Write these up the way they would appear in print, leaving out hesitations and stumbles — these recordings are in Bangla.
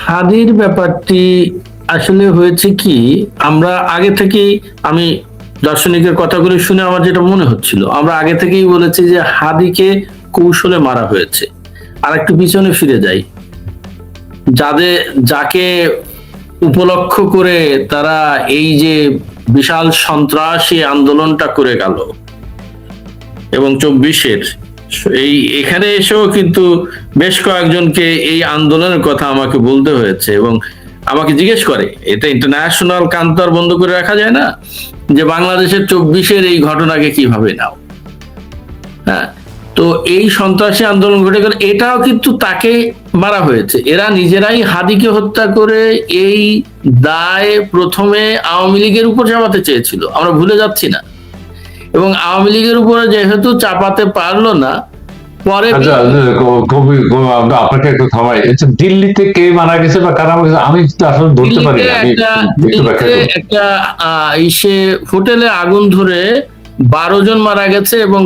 হাদির ব্যাপারটি আসলে হয়েছে কি, আমরা আগে থেকেই, আমি দার্শনিকের কথাগুলো শুনে আমার যেটা মনে হচ্ছিল, আমরা আগে থেকেই বলেছি যে হাদিকে কৌশলে মারা হয়েছে। আর একটু পিছনে ফিরে যাই, যাকে উপলক্ষ করে তারা এই যে বিশাল সন্ত্রাসী আন্দোলনটা করে গেল, এবং 24-এর এখানে এসেও কিন্তু বেশ কয়েকজনকে এই আন্দোলনের কথা আমাকে বলতে হয়েছে, এবং আমাকে জিজ্ঞেস করে, এটা ইন্টারন্যাশনাল কান্তর বন্ধ করে রাখা যায় না, যে বাংলাদেশের 24-এর এই ঘটনাকে কিভাবে নাও। হ্যাঁ, তো এই সন্ত্রাসী আন্দোলন ঘটে গেল, এটাও কিন্তু তাকে মারা হয়েছে। এরা নিজেরাই হাদিকে হত্যা করে এই দায় প্রথমে আওয়ামী লীগের উপর চাপাতে চেয়েছিল, আমরা ভুলে যাচ্ছি না। এবং আওয়ামী লীগের উপরে যেহেতু চাপাতে পারলো না, পরে আপনাকে একটু থামাই, দিল্লিতে কে মারা গেছে বা কারা মারা গেছে আমি আসলে ধরতে পারি একটা হোটেলে আগুন ধরে 12 জন মারা গেছে, এবং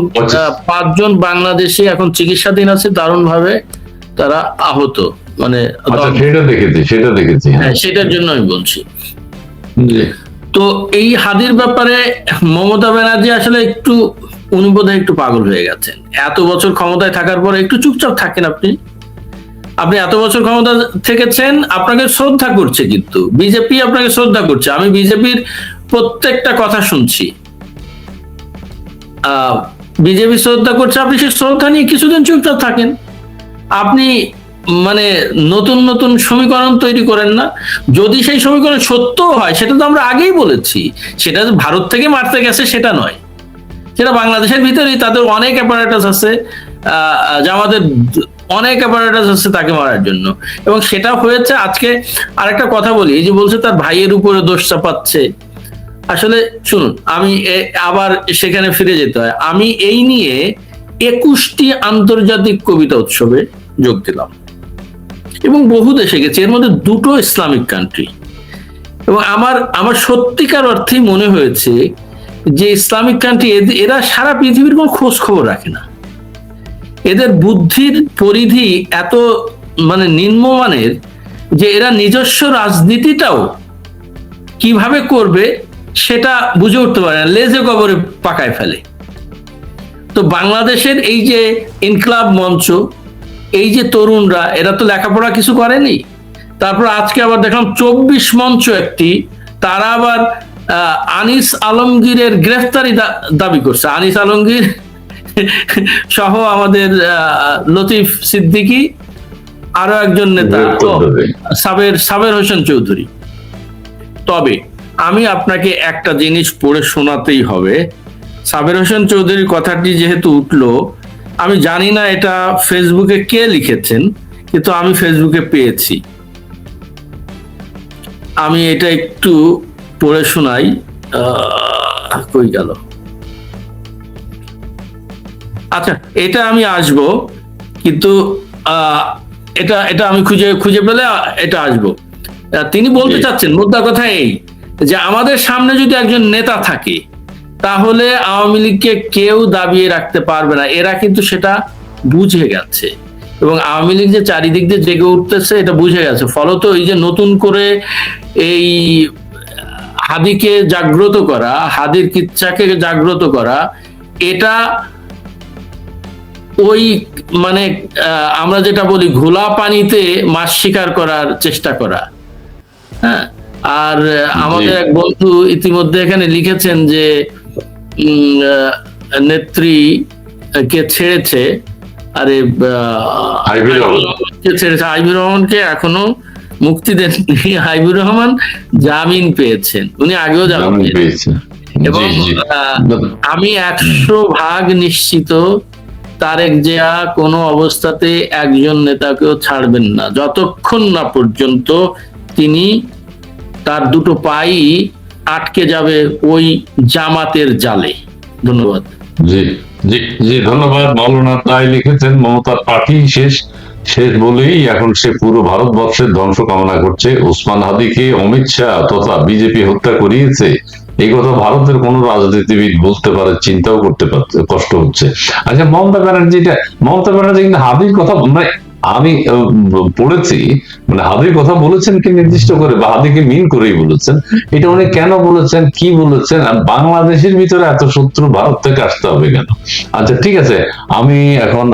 5 জন বাংলাদেশি এখন চিকিৎসাধীন আছে, দারুণ ভাবে তারা আহত। মানে সেটা দেখেছি, হ্যাঁ, সেটার জন্য আমি বলছি। তো এই হাদির ব্যাপারে মমতা ব্যানার্জি আসলে একটু, উনি বোধহয় একটু পাগল হয়ে গেছেন। এত বছর ক্ষমতায় থাকার পরে একটু চুপচাপ থাকেন আপনি এত বছর ক্ষমতা থেকেছেন, আপনাকে শ্রদ্ধা করছে, কিন্তু বিজেপি আপনাকে শ্রদ্ধা করছে। আমি বিজেপির প্রত্যেকটা কথা শুনছি, বিজেপি শ্রদ্ধা করছে, আপনি সেই শ্রদ্ধা নিয়ে কিছুদিন চুপচাপ থাকেন। আপনি মানে নতুন নতুন সমীকরণ তৈরি করেন না। যদি সেই সমীকরণ সত্য হয়, সেটা তো আমরা আগেই বলেছি, সেটা ভারত থেকে মারতে গেছে সেটা নয়, সেটা বাংলাদেশের ভিতরেই তাদের অনেক অ্যাপারেটাস আছে, আমাদের অনেক অ্যাপারেটাস আছে তাকে মারার জন্য, এবং সেটা হয়েছে। আজকে আরেকটা কথা বলি, এই যে বলছে তার ভাইয়ের উপরে দোষ চাপাচ্ছে, আসলে শুনুন, আমি আবার সেখানে ফিরে যেতে হয়। আমি এই নিয়ে 21টি আন্তর্জাতিক কবিতা উৎসবে যোগ দিলাম, এবং বহু দেশে গেছি, এর মধ্যে 2টো ইসলামিক কান্ট্রি। এবং আমার সত্যিকার অর্থেই মনে হয়েছে যে ইসলামিক কান্ট্রি, এরা সারা পৃথিবীর কোনো খোঁজ খবর রাখে না। এদের বুদ্ধির পরিধি এত মানে নিম্নমানের যে এরা নিজস্ব রাজনীতিটাও কিভাবে করবে সেটা বুঝে উঠতে পারে না, লেজে কবরে পাকায় ফেলে। তো বাংলাদেশের এই যে ইনকলাব মঞ্চ, এই যে তরুণরা, এরা তো লেখাপড়া কিছু করেনি। তারপর আজকে আবার দেখলাম 24 মঞ্চ একটি, তারা আবার আনিস আলমগীরের গ্রেফতারি দাবি করছে। আনিস আলমগীর সহ আমাদের লতিফ সিদ্দিকী, আরো একজন নেতা সাবের হোসেন চৌধুরী। তবে আমি আপনাকে একটা জিনিস পড়ে শোনাতেই হবে। সাবের হোসেন চৌধুরীর কথাটি যেহেতু উঠলো, আমি জানি না এটা ফেসবুকে কে লিখেছেন, কিন্তু আমি ফেসবুকে পেয়েছি। আমি এটা একটু পড়ে শোনাই, কই গেল? আচ্ছা, এটা আমি আসবো, কিন্তু এটা আমি খুঁজে পেলে এটা আসবো। তিনি বলতে চাচ্ছেন, মুদ্রা কথা এই যে আমাদের সামনে যদি একজন নেতা থাকে, তাহলে আওয়ামী লীগকে কেউ দাবিয়ে রাখতে পারবে না। এরা কিন্তু সেটা বুঝে গেছে, এবং আওয়ামী লীগ যে চারিদিক দিয়ে জেগে উঠতেছে এটা বুঝে গেছে। ফলত এই যে নতুন করে এই হাদিকে জাগ্রত করা, হাদির কিচ্ছাকে জাগ্রত করা, এটা ওই মানে আমরা যেটা বলি ঘোলা পানিতে মাছ শিকার করার চেষ্টা করা। হ্যাঁ, আর আমাদের এক বন্ধু ইতিমধ্যে এখানে লিখেছেন যে নেত্রী কে ছেড়েছে, আরে ছেড়েছে আইবুর রহমানকে এখনো মুক্তি দেননি। আইবুর রহমান জামিন পেয়েছেন, উনি আগেও জামিন পেয়েছেন, এবং আমি 100% নিশ্চিত তারেক জিয়া কোনো অবস্থাতে একজন নেতাকেও ছাড়বেন না, যতক্ষণ না পর্যন্ত তিনি তার দুটো পাই আটকে যাবে ওই জামাতের জালে। ধন্যবাদ। জি জি জি, ধন্যবাদ। মাওলানা তাই লিখেছেন, মমতার পার্টি শেষ বলেই এখন সে পুরো ভারতবর্ষের ধ্বংস কামনা করছে। ওসমান হাদিকে অমিত শাহ তথা বিজেপি হত্যা করিয়েছে, এই কথা ভারতের কোন রাজনীতিবিদ বলতে পারে, চিন্তাও করতে পারছে, কষ্ট হচ্ছে। আচ্ছা, মমতা ব্যানার্জি কিন্তু হাদির কথা মানে আমি পড়েছি, মানে হাদির কথা বলেছেন কি নির্দিষ্ট করে বা হাদিকে মিন করেই বলেছেন, এটা উনি কেন বলেছেন, কি বলেছেন, আর বাংলাদেশের ভিতরে এত শত্রু ভারত থেকে আসতে হবে কেন? আচ্ছা ঠিক আছে, আমি এখন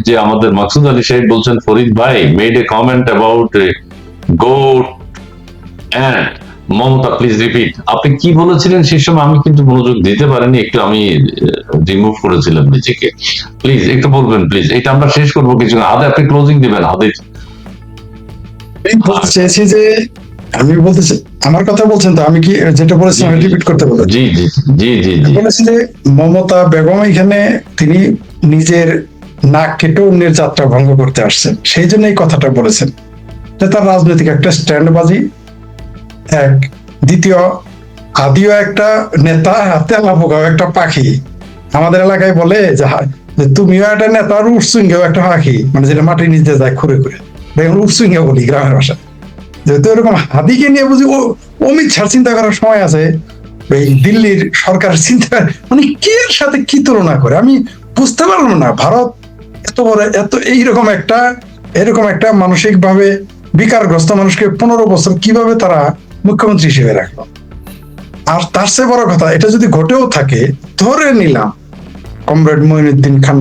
যে আমাদের মাকসুদ আলী সাহেব বলছেন ফরিদ ভাই made a comment about goat and Mamata, please repeat. আপনি কি বলেছিলেন সেই সময়? আমি কিন্তু মনোযোগ দিতে পারিনি, একটু আমি রিমুভ করেছিলাম নিজেকে। প্লিজ একটু বলবেন প্লিজ, এটা আমরা শেষ করবো কিছু না। হাতে আপনি ক্লোজিং দিবেন হাতে। আমি বলতে চেয়েছি যে, আমি বলতেছি আমার কথা বলছেন তো, আমি কি যেটা বলেছিলাম রিপিট করতে বলে জি জি জি জি জি বলেছি যে মমতা বেগম এখানে তিনি নিজের নাক কেটে অন্যের যাত্রা ভঙ্গ করতে আসছেন, সেই জন্য এই কথাটা বলেছেন যে তার রাজনৈতিক একটা স্ট্যান্ডবাজি এক। দ্বিতীয়, আদিও একটা নেতা, তেলা পোকাও একটা পাখি। আমাদের এলাকায় বলে যে তুমিও একটা নেতা আর উৎসুঙ্গেও একটা পাখি, মানে যেটা মাটির নিচে যায় ঘুরে ঘুরে, উৎসুঙ্গে বলি গ্রামের ভাষায়। যেহেতু এরকম হাদিকে নিয়ে বুঝি অমিত শাহ চিন্তা করার সময় আছে, এই দিল্লির সরকারের চিন্তা, মানে কি এর সাথে কি তুলনা করে আমি বুঝতে পারলাম না। ভারত এত বড়, এত এরকম একটা মানসিক ভাবে বিকারগ্রস্ত মানুষকে 15 বছর কিভাবে তারা মুখ্যমন্ত্রী হিসেবে রাখলো। আর তার চেয়ে বড় কথা, এটা যদি ঘটেও থাকে, ধরে নিলাম, কমরেড মঈনুদ্দিন খান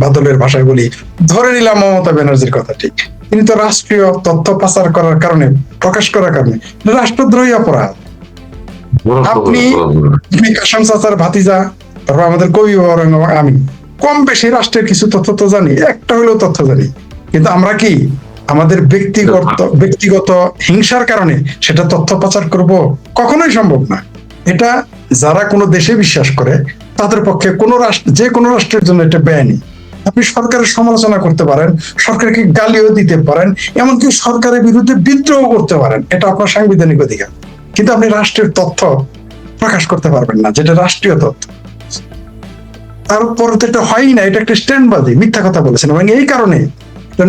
বাদলের ভাষায় বলি, ধরে নিলাম মমতা ব্যানার্জির কথা ঠিক, তিনি তো রাষ্ট্রীয় তথ্য পাচার করার কারণে, প্রকাশ করার কারণে রাষ্ট্রদ্রোহী অপরাধ। আপনি কাসেম চাচার ভাতিজা, তারপর আমাদের কবি বাবা, আমি কম বেশি রাষ্ট্রের কিছু তথ্য তো জানি, একটা হলেও তথ্য জানি, কিন্তু আমরা কি আমাদের ব্যক্তিগত হিংসার কারণে সেটা তথ্য পাচার করব? কখনোই সম্ভব না। এটা যারা কোনো দেশে বিশ্বাস করে তাদের পক্ষে কোনো রাষ্ট্র, যে কোনো রাষ্ট্রের জন্য এটা বেআইনি। আপনি সরকারের সমালোচনা করতে পারেন, সরকারকে গালিও দিতে পারেন, এমনকি সরকারের বিরুদ্ধে বিদ্রোহ করতে পারেন, এটা আপনার সাংবিধানিক অধিকার, কিন্তু আপনি রাষ্ট্রের তথ্য প্রকাশ করতে পারবেন না, যেটা রাষ্ট্রীয় তথ্য। তারপর তো এটা হয়ই না, এটা একটা স্ট্যান্ডবাজি, মিথ্যা কথা বলেছেন, এবং এই কারণে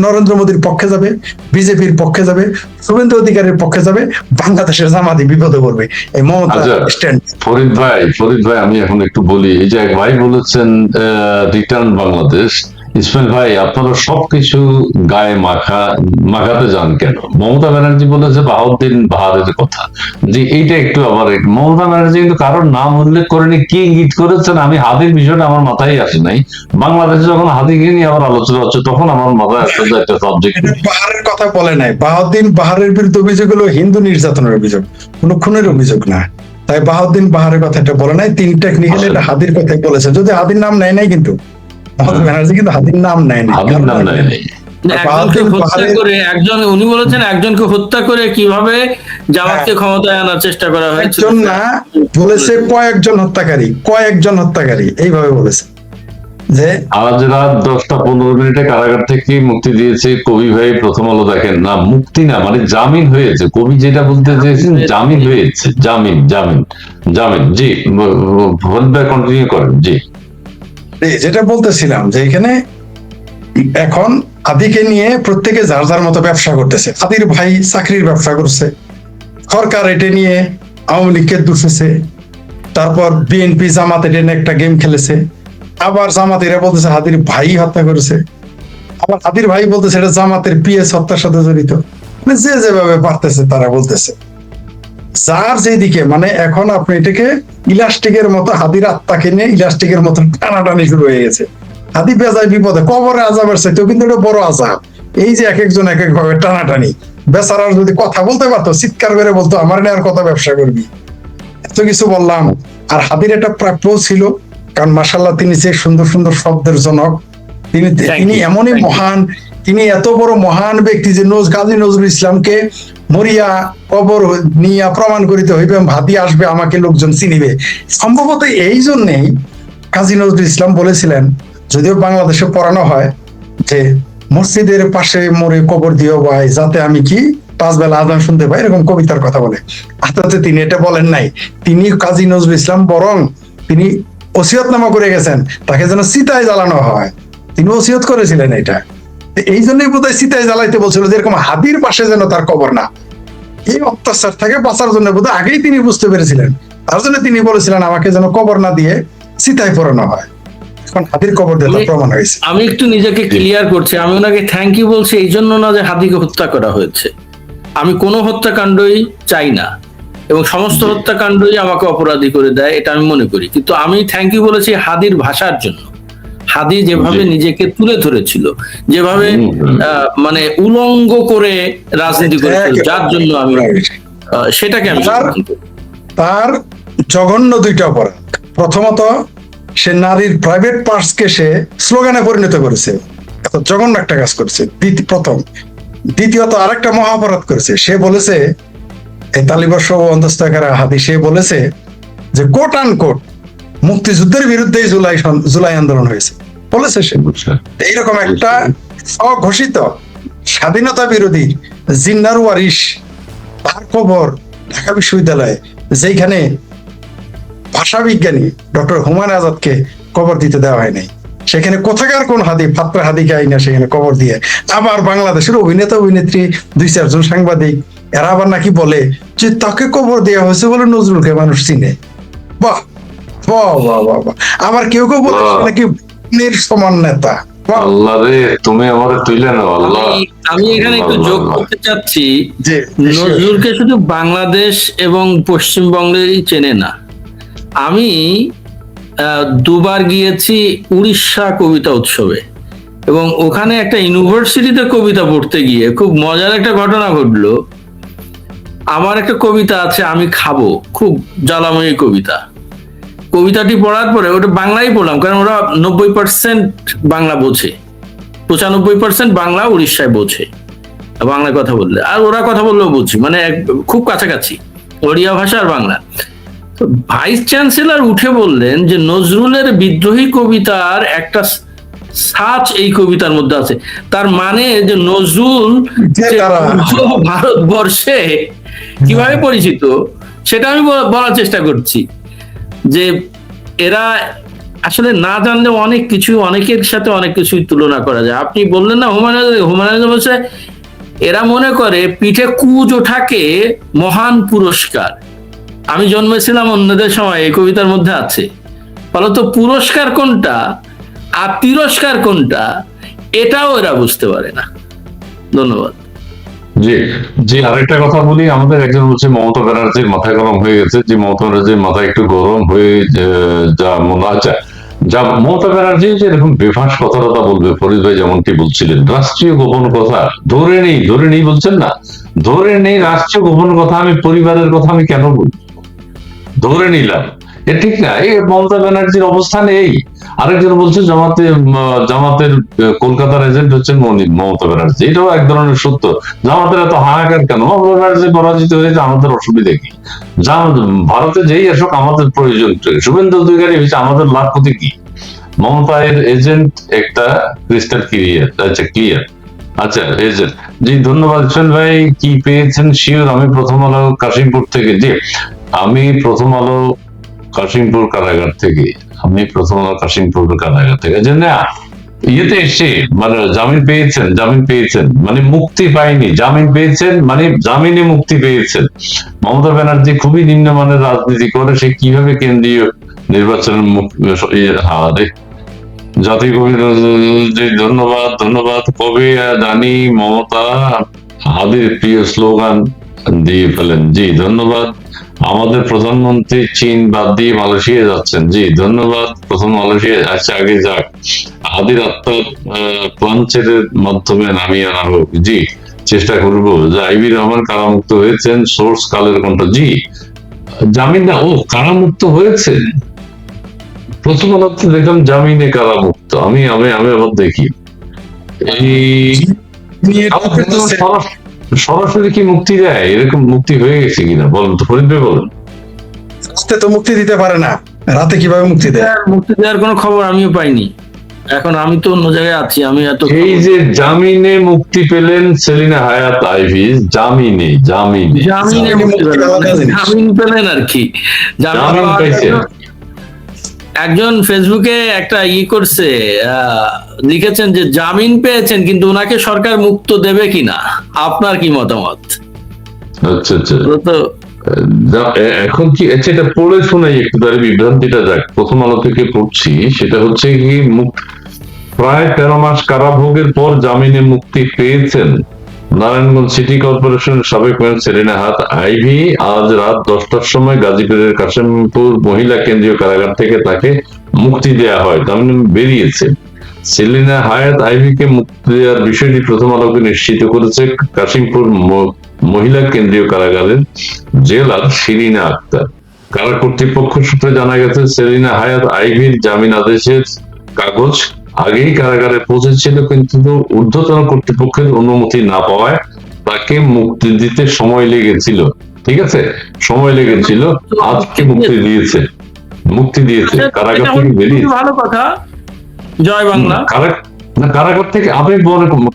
নরেন্দ্র মোদীর পক্ষে যাবে, বিজেপির পক্ষে যাবে, শুভেন্দু অধিকারীর পক্ষে যাবে, বাংলাদেশের জামাতি বিপদে পড়বে। এই মমতা স্ট্যান্ড। ফরিদ ভাই আমি এখন একটু বলি, এই যে এক ভাই বলেছেন রিটার্ন বাংলাদেশ, ইসমাইল ভাই আপনারা সবকিছু গায়ে মাখাতে যান কেন? মমতা ব্যানার্জি বলেছে বাহাউদ্দিন বাহারের কথা, যে এইটা একটু আবার মমতা ব্যানার্জি কিন্তু কারোর নাম উল্লেখ করেনি, কি ইঙ্গিত করেছেন আমি হাদির বিষয়টা আমার মাথায় আসে নাই। বাংলাদেশে যখন হাদিকে নিয়ে আবার আলোচনা হচ্ছে তখন আমার মাথায় আসছে যে একটা সাবজেক্ট। বাহারের কথা বলে নাই, বাহাউদ্দিন বাহারের বিরুদ্ধে অভিযোগ হলো হিন্দু নির্যাতনের অভিযোগ, কোন খুনের অভিযোগ না। তাই বাহাউদ্দিন বাহারের কথা এটা বলে নাই, তিনি টেকনিক্যালি এটা হাদির কথাই বলেছেন, যদি হাদির নাম নেয় নাই, কিন্তু মমতা ব্যানার্জি কিন্তু হাদির নাম নেয় নাই। উনি বলেছেন একজনকে হত্যা করে কিভাবে জামাতকে ক্ষমতায় আনার চেষ্টা করা হয়েছে। একজন না, বলেছে কয়েকজন হত্যাকারী এইভাবে বলেছে। যে আজ রাত 10টা 15 কারাগার থেকে মুক্তি দিয়েছে কবি ভাই, প্রথম আলো দেখেন না, মুক্তি না মানে জামিন হয়েছে, কবি যেটা বলতে চেয়েছেন জামিন হয়েছে, জামিন জামিন জামিন। জি কন্টিনিউ করেন। জি যেটা বলতেছিলাম যে এখানে এখন আদিকে নিয়ে প্রত্যেকে যার যার মতো ব্যবসা করতেছে। আদির ভাই চাকরির ব্যবসা করছে, সরকার এটা নিয়ে আওয়ামী লীগকে দুষেছে, তারপর বিএনপি জামাত এটা নিয়ে একটা গেম খেলেছে, আবার জামাত এরা বলতেছে হাদির ভাই হত্যা করেছে, আবার হাদির ভাই বলতেছে এটা জামাতের পিএস হত্যার সাথে জড়িত। মানে যে যেভাবে পারতেছে তারা বলতেছে, যার যেদিকে, মানে এখন আপনি এটাকে ইলাস্টিকের মতো, হাদির আত্মাকে নিয়ে ইলাস্টিকের মতো টানাটানি শুরু হয়ে গেছে। হাদি বেজায় বিপদে, কবরে আজাবের চাইতেও কিন্তু এটা বড় আজাব। এই যে এক একজন এক এক ভাবে টানাটানি, বেচারার যদি কথা বলতে পারতো, চিৎকার করে বলতো আমার নেওয়ার কত ব্যবসা করবি, এত কিছু বললাম। আর হাদির এটা প্রাপ্য ছিল, কারণ মাশাআল্লাহ তিনি যে সুন্দর সুন্দর শব্দের জনক, তিনি এমনই মহান, তিনি এত বড় মহান ব্যক্তি যে কাজী নজরুল ইসলামকে মরিয়া কবর নিয়ে প্রমাণ করিতে হইবে, হাদি আসবে আমাকে লোকজন চিনিবে। সম্ভবত এই জন্যেই কাজী নজরুল ইসলাম বলেছিলেন, যদিও বাংলাদেশে পড়ানো হয় যে মসজিদের পাশে মরে কবর দিও ভাই, যাতে আমি কি 5 বেলা আজান শুনতে পাই, এরকম কবিতার কথা বলে। আস্তে তিনি এটা বলেন নাই, তিনি কাজী নজরুল ইসলাম বরং তিনি ওসিয়তনামা করে গেছেন তাকে যেন চিতায় জ্বালানো হয়, তিনি ওসিয়ত করেছিলেন এটা। এই জন্যই বোধহয় চিতায় জ্বালাইতে বলছিল, যেরকম হাদির পাশে যেন তার কবর না। এই অত্যাচার থেকে বাঁচার জন্য বোধহয় আগেই তিনি বুঝতে পেরেছিলেন, তার জন্য তিনি বলেছিলেন আমাকে যেন কবর না দিয়ে চিতায় পোড়ানো হয়। এখন হাদির কবর দিয়ে তার প্রমাণ হয়েছে। আমি একটু নিজেকে ক্লিয়ার করছি, আমি ওনাকে থ্যাংক ইউ বলছি এই জন্য না যে হাদিকে হত্যা করা হয়েছে। আমি কোনো হত্যাকাণ্ডই চাই না এবং সমস্ত হত্যাকাণ্ডই আমাকে অপরাধী করে দেয়, এটা আমি মনে করি। কিন্তু আমি থ্যাংক ইউ বলেছি হাদির ভাষার জন্য। হাদি যেভাবে নিজেকে তুলে ধরেছিল, যেভাবে মানে উলঙ্গ করে রাজনীতি করেছিল, যার জন্য আমি সেটাকে আমি তার জঘন্য দুইটা অপরাধ। প্রথমত, সে নারীর প্রাইভেট পার্টসকে সে স্লোগানে পরিণত করেছে, এত জঘন্য একটা কাজ করেছে প্রথম। দ্বিতীয়ত আরেকটা মহা অপরাধ করেছে, সে বলেছে, এই তালিবান সহ অন্তস্থকারী হাদি, সে বলেছে যে কোট আন কোট মুক্তিযুদ্ধের বিরুদ্ধে জুলাই আন্দোলন হয়েছে, বলেছে সে। এইরকম একটা অঘোষিত স্বাধীনতা বিরোধী জিন্নার ওয়ারিশ, তার খবর ঢাকা বিশ্ববিদ্যালয়ে, যেখানে ভাষা বিজ্ঞানী ডক্টর হুমায়ুন আজাদকে কবর দিতে দেওয়া হয় নাই, সেখানে কোথাকার কোন হাদি ফাত্রা হাদিকে আইনা সেখানে কবর দিয়ে, আবার বাংলাদেশের অভিনেতা অভিনেত্রী 2-4 সাংবাদিক এরা আবার নাকি বলে যে তাকে কবর দেওয়া হয়েছে বলে নজরুলকে মানুষ চিনে। বাহ বাহ বাহ বাহ বাহ। আবার কেউ কেউ বলে নাকি সমান নেতা। আল্লাহ রে, তুমি আমারে তুইলে নাও আল্লাহ। আমি এখানে একটু যোগ করতে চাচ্ছি, নজরুলকে শুধু বাংলাদেশ এবং পশ্চিমবঙ্গেই চেনে না। আমি 2বার গিয়েছি উড়িষ্যা কবিতা উৎসবে এবং ওখানে একটা ইউনিভার্সিটিতে কবিতা পড়তে গিয়ে খুব মজার একটা ঘটনা ঘটলো। আমার একটা কবিতা আছে আমি খাবো, খুব জ্বালাময়ী কবিতা। কবিতাটি পড়ার পরে ওটা বাংলায় পড়লাম, কারণ ওরা 90% বাংলা বোঝে, 95% বাংলা উড়িষ্যায় বোঝে বাংলা কথা বললে, আর ওরা কথা বললেও বুঝি, মানে খুব কাছাকাছি ওড়িয়া ভাষা আর বাংলা। তো ভাইস চ্যান্সেলর উঠে বললেন যে নজরুলের বিদ্রোহী কবিতার একটা সাচ এই কবিতার মধ্যে আছে। তার মানে যে নজরুল ভারতবর্ষে কিভাবে পরিচিত সেটা আমি বলার চেষ্টা করছি, যে এরা আসলে না জানলে অনেক কিছু, অনেকের সাথে অনেক কিছুই তুলনা করা যায়। আপনি বললেন না হুমায়ুন বলছে এরা মনে করে পিঠে কুজ ওঠাকে মহান পুরস্কার। আমি জন্মেছিলাম অন্যদের সময় এই কবিতার মধ্যে আছে। ফলত পুরস্কার কোনটা আর তিরস্কার কোনটা এটাও এরা বুঝতে পারে না। ধন্যবাদ। জি জি, আরেকটা কথা বলি, আমাদের একজন বলছে মমতা ব্যানার্জির মাথায় গরম হয়ে গেছে। যে মমতা ব্যানার্জির মাথা একটু গরম হয়ে যা মনে হচ্ছে, যা মমতা ব্যানার্জি যে এরকম বেফাঁস কথা বলবে, ফরিদ ভাই যেমনটি বলছিলেন, রাষ্ট্রীয় গোপন কথা ধরে নেই বলছেন না, ধরে নেই রাষ্ট্রীয় গোপন কথা, আমি পরিবারের কথা আমি কেন বলবো, ধরে নিলাম, এ ঠিক না। এই মমতা ব্যানার্জির অবস্থান এই। আরেকজন বলছে জামাতের কলকাতার এজেন্ট হচ্ছেন মমতা ব্যানার্জি, এটাও এক ধরনের সত্য। জামাতের এত হাহাকার কেন? মমতা ব্যানার্জি পরাজিত হয়েছে, আমাদের অসুবিধা কি? ভারতে যেই আসুক আমাদের প্রয়োজন, শুভেন্দু অধিকারী হয়েছে, আমাদের লাভ ক্ষতি কি? মমতায়ের এজেন্ট একটা ক্রিস্টাল ক্লিয়ার। আচ্ছা ক্লিয়ার, আচ্ছা এজেন্ট। জি ধন্যবাদ ভাই। কি পেয়েছেন শিওর? আমি প্রথম আলো কাশিমপুর থেকে। জি আমি প্রথম আলো কাশিমপুর কারাগার থেকে, যে না ইয়েতে এসে মানে জামিন পেয়েছেন মানে মুক্তি পায়নি, জামিন পেয়েছেন মানে জামিনে মুক্তি পেয়েছেন। মমতা ব্যানার্জি খুবই নিম্নমানের রাজনীতি করে, সে কিভাবে কেন্দ্রীয় নির্বাচনের জাতীয় কবি। ধন্যবাদ। কবে জানি মমতা হাদির প্রিয় স্লোগান দিয়ে ফেলেন। জি ধন্যবাদ। আমাদের প্রধানমন্ত্রী চীন বাদ দিয়ে মালয়েশিয়া যাচ্ছেন। জি ধন্যবাদ। প্রথম মালয়েশিয়া, আচ্ছা আগে যাক, হাদির আত্মার প্লাঞ্চের মাধ্যমে নামিয়ে আনা হোক। জি চেষ্টা করবো। যে আইবি রহমান কারামুক্ত হয়েছেন, সোর্স কালের কণ্ঠ। জি জামিন না, ও কারামুক্ত হয়েছেন, প্রথম আলোতে দেখলাম জামিনে কারামুক্ত। আমি আবার দেখি সরাসরি কি মুক্তি দেয়, এরকম মুক্তি হয়ে গেছে কিনা বলেন তো ফরিদ ভাই, বলেন। রাতে তো মুক্তি দিতে পারে না, রাতে কিভাবে মুক্তি দেয়? মুক্তি দেওয়ার কোনো খবর আমিও পাইনি, এখন আমি তো অন্য জায়গায় আছি। আমি এত এই যে জামিনে মুক্তি পেলেন সেলিনা হায়াত আইভিজ, জামিনে জামিন পেলেন আর কি, জামিন পাইছেন। একজন ফেসবুকে একটা করছে, লিখেছেন যে জামিন পেয়েছেন কিন্তু ওনাকে সরকার মুক্ত দেবে কিনা, আপনার কি মতামত? আচ্ছা তো এখন কি আচ্ছা, এটা পড়ে শোনাই একটু, তার বিভ্রান্তিটা যাক। প্রথম আলো থেকে পড়ছি, সেটা হচ্ছে কি, প্রায় 13 মাস কারাভোগের পর জামিনে মুক্তি পেয়েছেন নারায়ণগঞ্জ সিটি কর্পোরেশনের সাবেক মেয়র সেলিনা হায়াৎ আইভী। আজ রাত 10টার সময় গাজীপুরের কাশিমপুর মহিলা কেন্দ্রীয় কারাগার থেকে তাকে মুক্তি দেওয়া হয়, জামিনে বেরিয়েছে। সেলিনা হায়াৎ আইভীকে মুক্তি দেওয়ার বিষয়টি প্রথম আলোকে নিশ্চিত করেছে কাশিমপুর মহিলা কেন্দ্রীয় কারাগারের জেলার শিরিনা আক্তার। কারা কর্তৃপক্ষ সূত্রে জানা গেছে, সেলিনা হায়াৎ আইভীর জামিন আদেশের কাগজ আগেই কারাগারে পৌঁছেছিল, কিন্তু ঊর্ধ্বতন কর্তৃপক্ষের অনুমতি না পাওয়ায় তাকে মুক্তি দিতে সময় লেগেছিল। ঠিক আছে, সময় লেগেছিল, আজকে মুক্তি দিয়েছে, কারাগার থেকে বেরিয়েছে। ভালো কথা, জয় বাংলা। কারাগার থেকে আপনি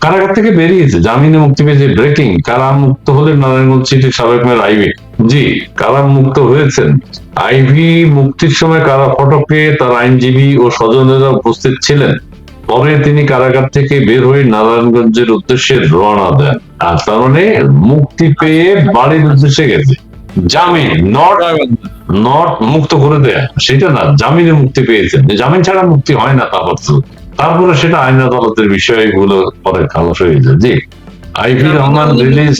কারাগার থেকে বেরিয়েছে, জামিনে মুক্তি পেয়েছে। ব্রেকিং, কারা মুক্ত হলেন নারায়ণগঞ্জ সিটির সাবেক মেয়র আইভী। জি, কারা মুক্ত হয়েছেন। আইভী মুক্তির সময় কারা ফটকে তার আইনজীবী ও স্বজনেরা উপস্থিত ছিলেন। পরে তিনি কারাগার থেকে বের হয়ে নারায়ণগঞ্জের উদ্দেশ্যে রওনা দেন। আর তার মানে মুক্তি পেয়ে বাড়ির উদ্দেশ্যে গেছে। জামিন নট মুক্ত করে দেয়া, সেটা না, জামিনে মুক্তি পেয়েছেন। জামিন ছাড়া মুক্তি হয় না, তারপরে সেটা আইন আদালতের বিষয়গুলো পরে খালাস হয়ে যায়। জি, আইভী রহমান রিলিজ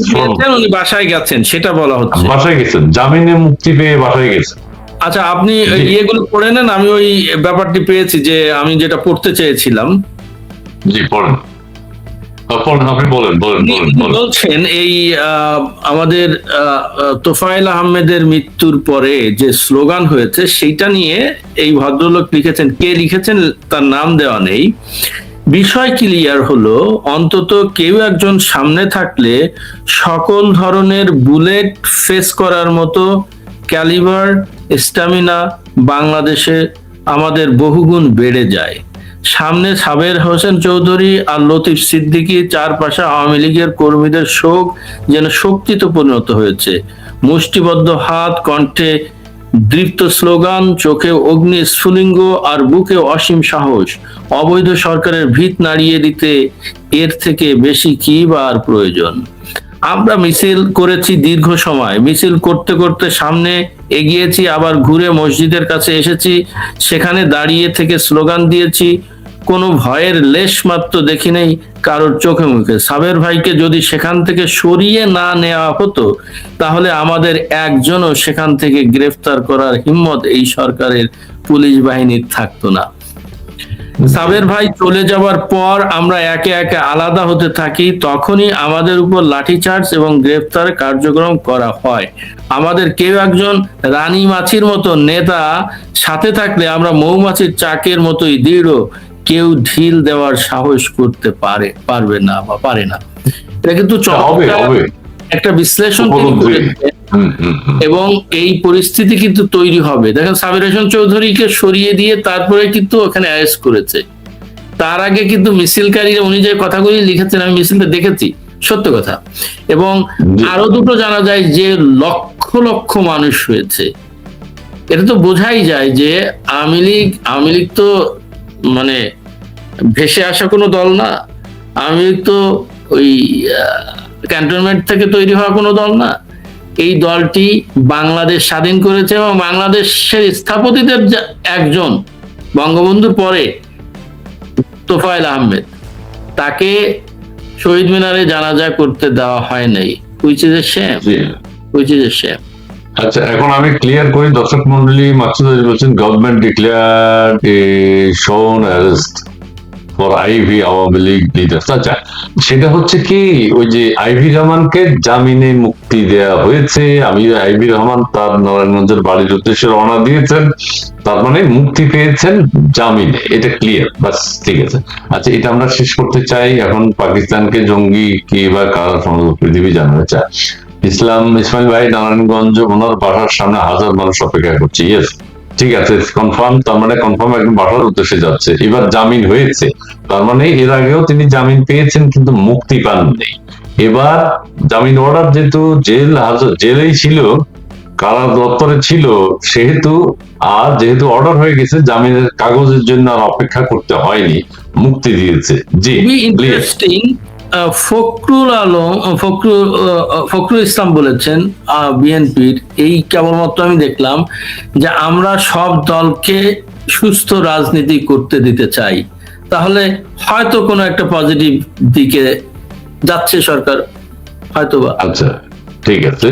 উনি বাসায় গেছেন সেটা বলা হচ্ছে, বাসায় গেছেন, জামিনে মুক্তি পেয়ে বাসায় গেছেন। আচ্ছা, আপনি ইয়েগুলো পড়ে নেন, আমি ওই ব্যাপারটি পেয়েছি যে আমি যেটা পড়তে চেয়েছিলাম। জি, পড়েন, আপনি বলেন। বলছেন এই আমাদের তোফায়েল আহমেদের মৃত্যুর পরে যে স্লোগান হয়েছে সেইটা নিয়ে এই ভদ্রলোক লিখেছেন। কে লিখেছেন তার নাম দেওয়া নেই। বিষয় ক্লিয়ার হলো, অন্তত কেউ একজন সামনে থাকলে সকল ধরনের বুলেট ফেস করার মতো ক্যালিবার স্ট্যামিনা বাংলাদেশে আমাদের বহুগুণ বেড়ে যায়। সামনে সাবের হোসেন চৌধুরী আর লতিফ সিদ্দিকী, চারপাশে আওয়ামী লীগের কর্মীদের শোক যেন শক্তিতে পরিণত হয়েছে। মুষ্টিবদ্ধ হাত, কণ্ঠে দৃপ্ত স্লোগান, চোখে অগ্নি স্ফুলিঙ্গ আর বুকে অসীম সাহস। অবৈধ সরকারের ভিত নাড়িয়ে দিতে এর থেকে বেশি কি বা আর প্রয়োজন? আমরা মিছিল করেছি দীর্ঘ সময়, মিছিল করতে করতে সামনে এগিয়েছি, আবার ঘুরে মসজিদের কাছে এসেছি, সেখানে দাঁড়িয়ে থেকে স্লোগান দিয়েছি। কোনো ভয়ের লেশ মাত্র দেখি নেই কারোর চোখে মুখে। সাবের ভাইকে যদি সেখান থেকে সরিয়ে না নেওয়া হতো, তাহলে আমাদের একজনও সেখান থেকে গ্রেফতার করার হিম্মত এই সরকারের পুলিশ বাহিনীর থাকতো না। সাবের ভাই চলে যাওয়ার পর আমরা একে একে আলাদা হতে থাকি, তখনই আমাদের উপর লাঠিচার্জ এবং গ্রেফতার কার্যক্রম করা হয়। আমাদের কেউ একজন রানী মাছির মতো নেতা সাথে থাকলে আমরা মৌমাছির চাকের মতোই দৃঢ়, কেউ ঢিল দেওয়ার সাহস করতে পারবে না বা পারে না। এটা কিন্তু একটা বিশ্লেষণ তিনি করেছেন এবং এই পরিস্থিতি কিন্তু তৈরি হবে। দেখেন, সাবির হোসেন চৌধুরীকে সরিয়ে দিয়ে তারপরে কিন্তু ওখানে অ্যারেস্ট করেছে। তার আগে কিন্তু মিছিলকারীরা, উনি যে কথাগুলি লিখেছেন আমি মিছিলটা দেখেছি, সত্য কথা। এবং আরো দুটো জানা যায় যে লক্ষ লক্ষ মানুষ হয়েছে। এটা তো বোঝাই যায় যে আওয়ামী লীগ তো মানে ভেসে আসা কোনো দল না। আওয়ামী লীগ তো ওই ক্যান্টনমেন্ট থেকে তৈরি হওয়া কোনো দল না। এই দলটি বাংলাদেশ স্বাধীন করেছে এবং বাংলাদেশের স্থপতিদের একজন, বঙ্গবন্ধুর পরে তোফায়েল আহমেদ, তাকে শহীদ মিনারে জানাজা করতে দেওয়া হয় নাই। Which is a shame. আচ্ছা, এখন আমি ক্লিয়ার করি দর্শক মন্ডলী। মাকসুদ বলছেন গভর্নমেন্ট ডিক্লেয়ার এ শোন arrest for Ivy Awami League leaders. আচ্ছা, সেটা হচ্ছে কি, ওই যে আইভী রহমানকে জামিনে মুক্তি দেওয়া হয়েছে। আইভী রহমান তার নারায়ণগঞ্জের বাড়ির উদ্দেশ্যে রওনা দিয়েছেন, তার মানে মুক্তি পেয়েছেন জামিনে, এটা ক্লিয়ার, বাস, ঠিক আছে। আচ্ছা, এটা আমরা শেষ করতে চাই। এখন পাকিস্তানকে জঙ্গি কি বা কারা সমগ্র পৃথিবী জানাতে চায়। ইসমাইল ভাই নারায়ণগঞ্জ, ওনার বাসার সামনে হাজার মানুষ অপেক্ষা করছে। ইয়েস, ঠিক আছে, কনফার্ম। তার মানে কনফার্ম একদম বাসার উদ্দেশ্যে যাচ্ছে। এবার জামিন হয়েছে, তার মানে এর আগেও তিনি জামিন পেয়েছেন কিন্তু মুক্তি পাননি। এবার জামিন অর্ডার, যেহেতু জেলেই ছিল, কারা দপ্তরে ছিল, যেহেতু অর্ডার হয়ে গেছে, জামিনের কাগজের জন্য আর অপেক্ষা করতে হয়নি, মুক্তি দিয়েছে। জি, ইন্টারেস্টিং। ফখরুল ইসলাম বলেছেন বিএনপির, এই কেবলমাত্র আমি দেখলাম যে আমরা সব দলকে সুস্থ রাজনীতি করতে দিতে চাই, তাহলে হয়তো কোনো একটা পজিটিভ দিকে যাচ্ছে সরকার, হয়তোবা। আচ্ছা, ঠিক আছে,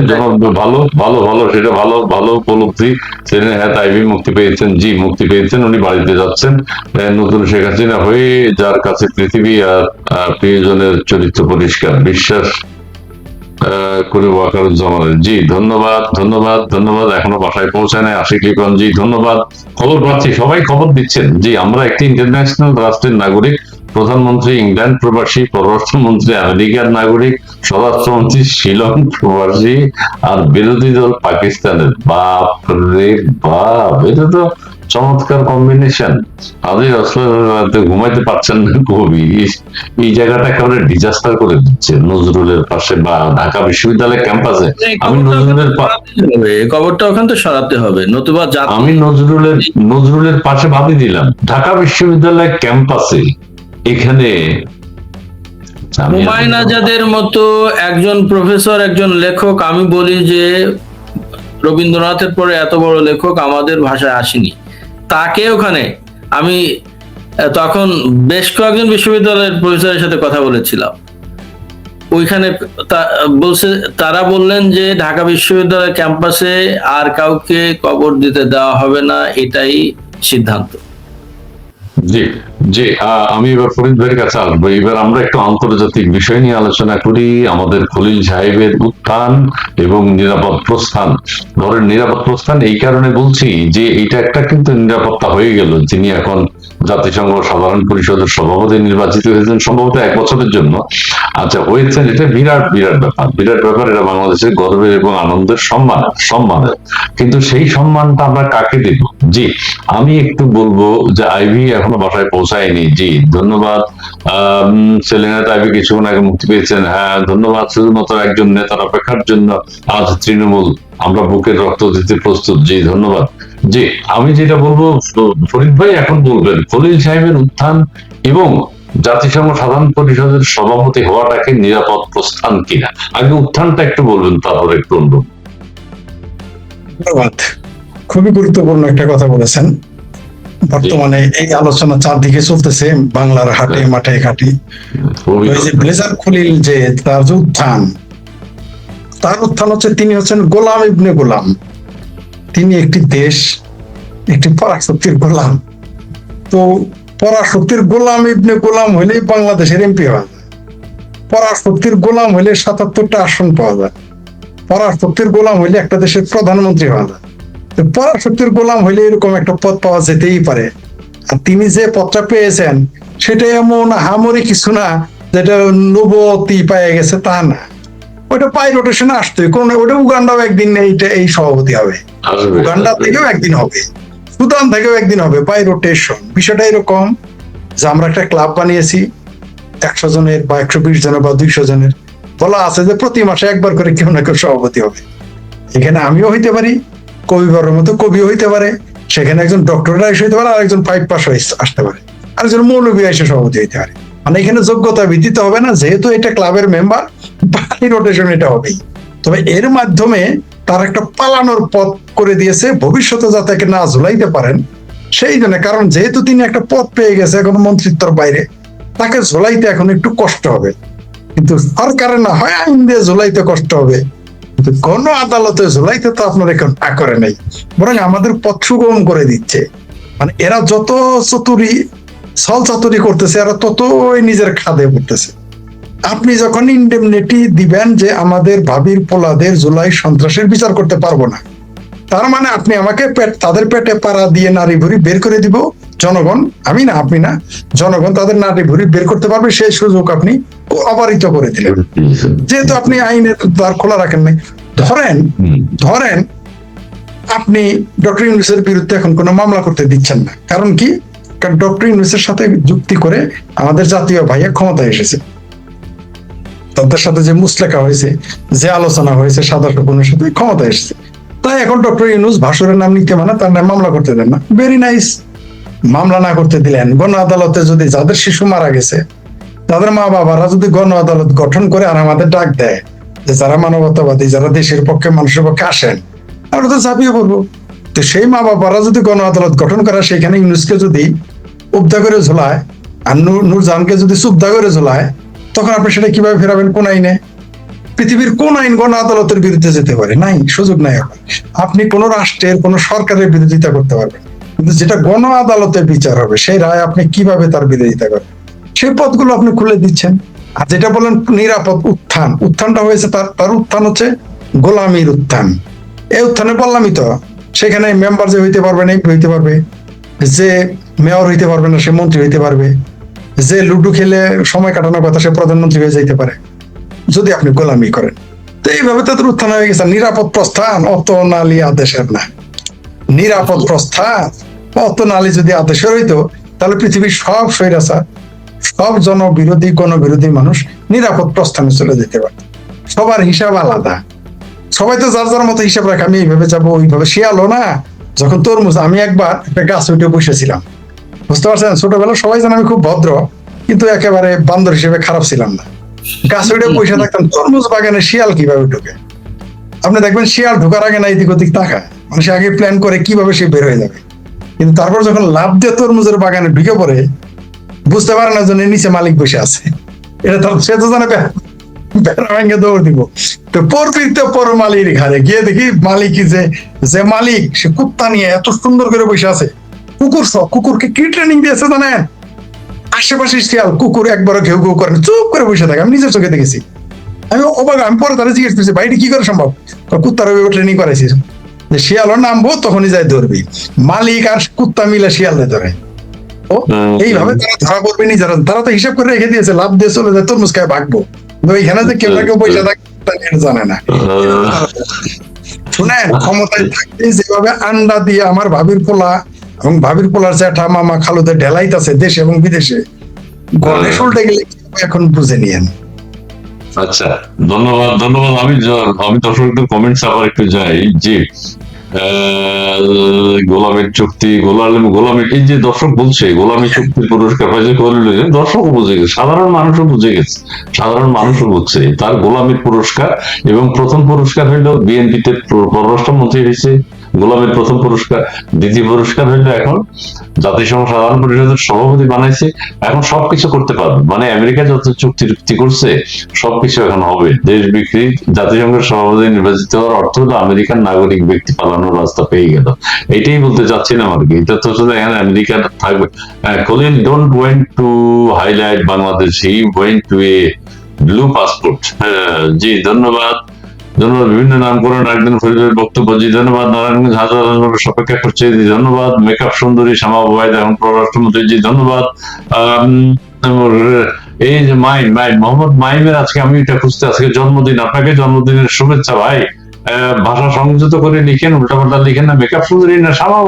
ভালো ভালো ভালো, সেটা ভালো ভালো উপলব্ধি। সেদিন হ্যাঁ আইভি মুক্তি পেয়েছেন, জি মুক্তি পেয়েছেন, উনি বাড়িতে যাচ্ছেন নতুন শেখ হাসিনা হয়ে, যার কাছে পৃথিবী আর প্রিয়জনের চরিত্র পরিষ্কার, বিশ্বাস করে ওয়াকারুজ্জামান। জি ধন্যবাদ ধন্যবাদ ধন্যবাদ, এখনো বাসায় পৌঁছায় নাই আশিক লিখন, জি ধন্যবাদ। খবর পাচ্ছি, সবাই খবর দিচ্ছেন। জি, আমরা একটি ইন্টারন্যাশনাল রাষ্ট্রের নাগরিক, প্রধানমন্ত্রী ইংল্যান্ড প্রবাসী, পররাষ্ট্রমন্ত্রী আমেরিকার নাগরিক, স্বরাষ্ট্রমন্ত্রী শিলং প্রবাসী, আর বিরোধী দল পাকিস্তানের। বাপ রে বাপ, এটা তো চমৎকার কম্বিনেশন। আজই রাতে ঘুমাইতে পারছেন না কবি, এই জায়গাটা একেবারে ডিজাস্টার করে দিচ্ছে নজরুলের পাশে বা ঢাকা বিশ্ববিদ্যালয় ক্যাম্পাসে। আমি নজরুলের এই খবরটা ওখান থেকে সরাতে হবে, নতুবা আমি নজরুলের পাশে ভাবি দিলাম ঢাকা বিশ্ববিদ্যালয় ক্যাম্পাসে, এখানে হুমায়ুন আজাদের মতো একজন প্রফেসর, একজন লেখক, আমি বলি যে রবীন্দ্রনাথের পরে এত বড় লেখক আমাদের ভাষায় আসেনি, তাকে ওখানে আমি তখন বেশ কয়েকজন বিশ্ববিদ্যালয়ের প্রফেসরের সাথে কথা বলেছিলাম, ওইখানে বলছে, তারা বললেন যে ঢাকা বিশ্ববিদ্যালয় ক্যাম্পাসে আর কাউকে কবর দিতে দেওয়া হবে না, এটাই সিদ্ধান্ত। জি জি, আমি এবার ফরিদ ভাইয়ের কাছে আসবো। এবার আমরা একটু আন্তর্জাতিক বিষয় নিয়ে আলোচনা করি। আমাদের খলিল সাহেবের উত্থান এবং নিরাপদ প্রস্থান। ধরেন নিরাপদ প্রস্থান এই কারণে বলছি যে এটা একটা কিন্তু নিরাপত্তা হয়ে গেল, যিনি এখন জাতিসংঘ সাধারণ পরিষদের সভাপতি নির্বাচিত হয়েছেন সম্ভবত 1 বছরের জন্য। আচ্ছা, হয়েছেন, এটা বিরাট বিরাট ব্যাপার, বিরাট ব্যাপার। এটা বাংলাদেশের গর্বের এবং আনন্দের সম্মানের। কিন্তু সেই সম্মানটা আমরা কাকে দেব? জি, আমি একটু বলবো যে আইভি এখনো বাসায় পৌঁছায়নি। জি ধন্যবাদ। সেলিনা আইভি কিছুক্ষণ আগে মুক্তি পেয়েছেন, হ্যাঁ ধন্যবাদ। শুধুমাত্র একজন নেতার অপেক্ষার জন্য আজ তৃণমূল, আমরা বুকের রক্ত দিতে প্রস্তুত। জি ধন্যবাদ। জি, আমি যেটা বলবো, ফরিদ ভাই এখন বলবেন খলিল সাহেবের উত্থান এবং জাতিসংঘ সাধারণ পরিষদের সভাপতি হওয়াটাকে নিরাপদ প্রস্থান কিনা। আগে উত্থানটা একটু বলবেন, তারপর একটু অন্য। ধন্যবাদ, খুবই গুরুত্বপূর্ণ একটা কথা বলেছেন। বর্তমানে এই আলোচনা চারদিকে চলতেছে, বাংলার হাটে মাঠে ঘাটে। ওই যে ব্লেজার খলিল, যে তার যে উত্থান, তার উত্থান হচ্ছে, তিনি হচ্ছেন গোলাম ইবনে গোলাম। তিনি একটি দেশ, একটি পরাশক্তির গোলাম। তো পরাশক্তির গোলাম ইবনে গোলাম হইলেই বাংলাদেশের এমপি হওয়া যায়, পরাশক্তির গোলাম হইলে 77টা আসন পাওয়া যায়, পরাশক্তির গোলাম হইলে একটা দেশের প্রধানমন্ত্রী হওয়া যায়। পরাশক্তির গোলাম হইলে এরকম একটা পদ পাওয়া যেতেই পারে। আর তিনি যে পদটা পেয়েছেন সেটা এমন হামরি কিছু না যেটা নবতী পেয়ে গেছে, তা না। ওটা পাই রোটেশনে আসতোই, কোন ওটা উগান্ডাও একদিন এই সভাপতি হবে, উগান্ডা থেকেও একদিন হবে, সুদান থেকেও একদিন হবে, বাই রোটেশন। বিষয়টা এরকম যে আমরা একটা ক্লাব বানিয়েছি 100 জনের বা 120 জনের বা 200 জনের, বলা আছে যে প্রতি মাসে একবার করে কেউ না কেউ সভাপতি হবে। এখানে আমিও হইতে পারি, কবিবরের মতো কবিও হইতে পারে, সেখানে একজন ডক্টররা এসে হইতে পারে, আর একজন 5 পাস আসতে পারে, আর একজন মৌলবী এসে সভাপতি হইতে পারে। মানে এখানে যোগ্যতা ভিত্তিতে হবে না, যেহেতু এটা ক্লাবের মেম্বার, বাই রোটেশন এটা হবেই। তবে এর মাধ্যমে তার একটা পালানোর পথ করে দিয়েছে, ভবিষ্যতে যাতে তাকে না ঝুলাইতে পারেন সেই জন্য। কারণ যেহেতু তিনি একটা পদ পেয়ে গেছে এখন মন্ত্রিত্বর বাইরে, তাকে ঝোলাইতে এখন একটু কষ্ট হবে। কিন্তু সরকারে না হয় আইন দিয়ে ঝোলাইতে কষ্ট হবে, কিন্তু গণ আদালতে ঝোলাইতে তো আপনার এখন না করে নাই, বরং আমাদের পথ সুগম করে দিচ্ছে। মানে এরা যত ছল চাতুরি করতেছে, এরা ততই নিজের খাদে পড়তেছে। আপনি যখন ইন্ডেমনিটি দিবেন যে আমাদের ভাবির পোলাদের জুলাই সন্ত্রাসের বিচার করতে পারবো না, তার মানে আপনি আমাকে তাদের পেটে পাড়া দিয়ে নারী ভুড়ি বের করে দিব জনগণ, আমি না, আপনি না, জনগণ তাদের নারী ভুড়ি বের করতে পারবে, সেই সুযোগ আপনি অবারিত করে দিলেন, যেহেতু আপনি আইনের দ্বার খোলা রাখেন নাই। ধরেন আপনি ডক্টর ইউনূসের বিরুদ্ধে এখন কোনো মামলা করতে দিচ্ছেন না, কারণ কি? কারণ ডক্টর ইউনূসের সাথে যুক্তি করে আমাদের জাতীয় ভাইয়া ক্ষমতায় এসেছে, তাদের সাথে যে মুসলেখা হয়েছে, যে আলোচনা হয়েছে, সাদা শকুনের সাথে ক্ষমতায় এসেছে। তাই এখন ডক্টর ইউনূস ভাসুরের নাম নিতে মানে তার নাম মামলা করতে দেন না, ভেরি নাইস, মামলা না করতে দিলেন। গণ আদালতে যদি যাদের শিশু মারা গেছে তাদের মা বাবারা যদি গণ আদালত গঠন করে আর আমাদের ডাক দেয় যে যারা মানবতাবাদী, যারা দেশের পক্ষে মানুষের পক্ষে আসেন, আমরা তো ঝাঁপিয়ে পড়বো। তো সেই মা বাবারা যদি গণ আদালত গঠন করে সেখানে ইউনুসকে যদি উবদা করে ঝোলায় আর নূরজাহানকে যদি সুবদা করে ঝোলায়, তখন আপনি সেটা কিভাবে ফেরাবেন? কোন আইনে? পৃথিবীর কোন আইন গণ আদালতের বিরুদ্ধে যেতে পারে? নাই, সুযোগ নাই। আপনি কোন রাষ্ট্রের কোন সরকারের বিরোধিতা করতে পারবেন, কিন্তু যেটা গণ আদালতে বিচার হবে সেই রায় আপনি কিভাবে তার বিরোধিতা করবেন? সেই পথগুলো আপনি খুলে দিচ্ছেন। আর যেটা বলেন নিরাপদ উত্থান, উত্থানটা হয়েছে তার উত্থান হচ্ছে গোলামীর উত্থান। এই উত্থানে বললামই তো, সেখানে মেম্বার যে হইতে পারবে না হইতে পারবে, যে মেয়র হইতে পারবে না সে মন্ত্রী হইতে পারবে, যে লুডু খেলে সময় কাটানোর কথা সে প্রধানমন্ত্রী হয়ে যাইতে পারে যদি আপনি গোলামি করেন। তো এইভাবে তাদের উত্থান হয়ে গেছে। নিরাপদ প্রস্থান অত নালী আদেশের না। নিরাপদ প্রস্থান অত নালী যদি আদেশের হইতো, তাহলে পৃথিবীর সব স্বৈরাচার, সব জনবিরোধী গণবিরোধী মানুষ নিরাপদ প্রস্থানে চলে যেতে পারে। সবার হিসাব আলাদা, সবাই তো যার যার মতো হিসাব রাখে। আমি এইভাবে যাবো ওইভাবে। শিয়ালও না, যখন তরমুজ, আমি একবার একটা গাছ উঠে বসেছিলাম, বুঝতে পারছেন? ছোটবেলা সবাই জানে আমি খুব ভদ্র, কিন্তু একেবারে বান্দর হিসেবে খারাপ ছিলাম না। গাছ উঠে বসে থাকতাম। তরমুজ বাগানে শিয়াল কিভাবে ঢুকে? আপনি দেখবেন শিয়াল ঢোকার আগে না এদিক ওদিক তাকায়, মানে সে আগে প্ল্যান করে কিভাবে সে বের হয়ে যাবে। কিন্তু তারপর যখন লাভ দিয়ে তরমুজের বাগানে ঢুকে পড়ে, বুঝতে পারে না যে নিচে মালিক বসে আছে। এটা তো সে তো জানে বেড়া ভেঙে দৌড় দিব। তো পরবীর পর মালির ঘাড়ে গিয়ে দেখি মালিক যে মালিক সে কুত্তা নিয়ে এত সুন্দর করে বসে আছে। কুকুর সব, কুকুরকে কি ট্রেনিং দিয়েছে জানেন? আশেপাশে শিয়াল কুকুর একবারও ঘেউ ঘেউ করে চুপ করে বসে থাকে। আমি নিজের চোখে দেখেছি। আমি অবাক। আমি পরে তারা জিজ্ঞেস করছি, ভাইটি কি করে সম্ভব? কুত্তার ট্রেনিং করাইছি। যে শিয়ালও নামবো তখনই যায় ধরবি। মালিক আর কুত্তা মিলে শিয়ালে ধরে। ও এইভাবে তারা ধরা করবে নি। যারা তারা তো হিসাব করে রেখে দিয়েছে, লাভ দিয়ে চলে যায়, তরমুজ খায় ভাগবো। ওইখানে যে কেউ না কেউ পয়সা থাকে জানে না। শুনেন, ক্ষমতায় থাকতে যেভাবে আন্ডা দিয়ে আমার ভাবির পোলা এবং ভাবির পোলার জ্যাঠা মামা খালুদের ঢেলাইতেছে দেশে এবং বিদেশে, গণেশ উল্টে গেলে এখন বুঝে নিয়েন। আচ্ছা, ধন্যবাদ। আমি দর্শকদের কমেন্টস আবার একটু যাই যে গোলামের চুক্তি, গোলামের এই যে দর্শক বলছে গোলামী চুক্তি পুরস্কার পাইছে, দর্শকও বুঝে গেছে, সাধারণ মানুষও বুঝে গেছে, সাধারণ মানুষও বুঝছে তার গোলামীর পুরস্কার। এবং প্রথম পুরস্কার হইলো বিএনপিতে পররাষ্ট্রমন্ত্রী হয়েছে, গোলামের প্রথম পুরস্কার। দ্বিতীয় পুরস্কার হইলো এখন জাতিসংঘ সাধারণ পরিষদের সভাপতি বানাইছে, এখন সবকিছু করতে পারবে। মানে আমেরিকা যত চুক্তি করছে সবকিছু এখন হবে। দেশ বিক্রি, জাতিসংঘের সভাপতি নির্বাচিত হওয়ার অর্থ হলো আমেরিকান নাগরিক ব্যক্তি পালানোর রাস্তা পেয়ে গেল। এটাই বলতে চাচ্ছিলাম আর কি। এটা তো শুধু এখানে আমেরিকা থাকবে। Colin don't went to highlight Bangladesh, he went to a blue passport. জি ধন্যবাদ। বিভিন্ন নামকরণ একদিন ফরিদের বক্তব্য। জি ধন্যবাদ। নারায়ণগঞ্জ হাজার অপেক্ষা করছে। জি ধন্যবাদ। মেকআপ সুন্দরী শ্যামা ওবায়দা এখন পররাষ্ট্রমন্ত্রী। জি ধন্যবাদ। এই যে মোহাম্মদ মাইমের আজকে আমি এটা খুঁজতে, আজকে জন্মদিন, আপনাকে জন্মদিনের শুভেচ্ছা ভাই। ভাষা সংযত করে লিখেন, উল্টাপাল্টা লিখেন না। মেকআপ সুন্দরী না শামা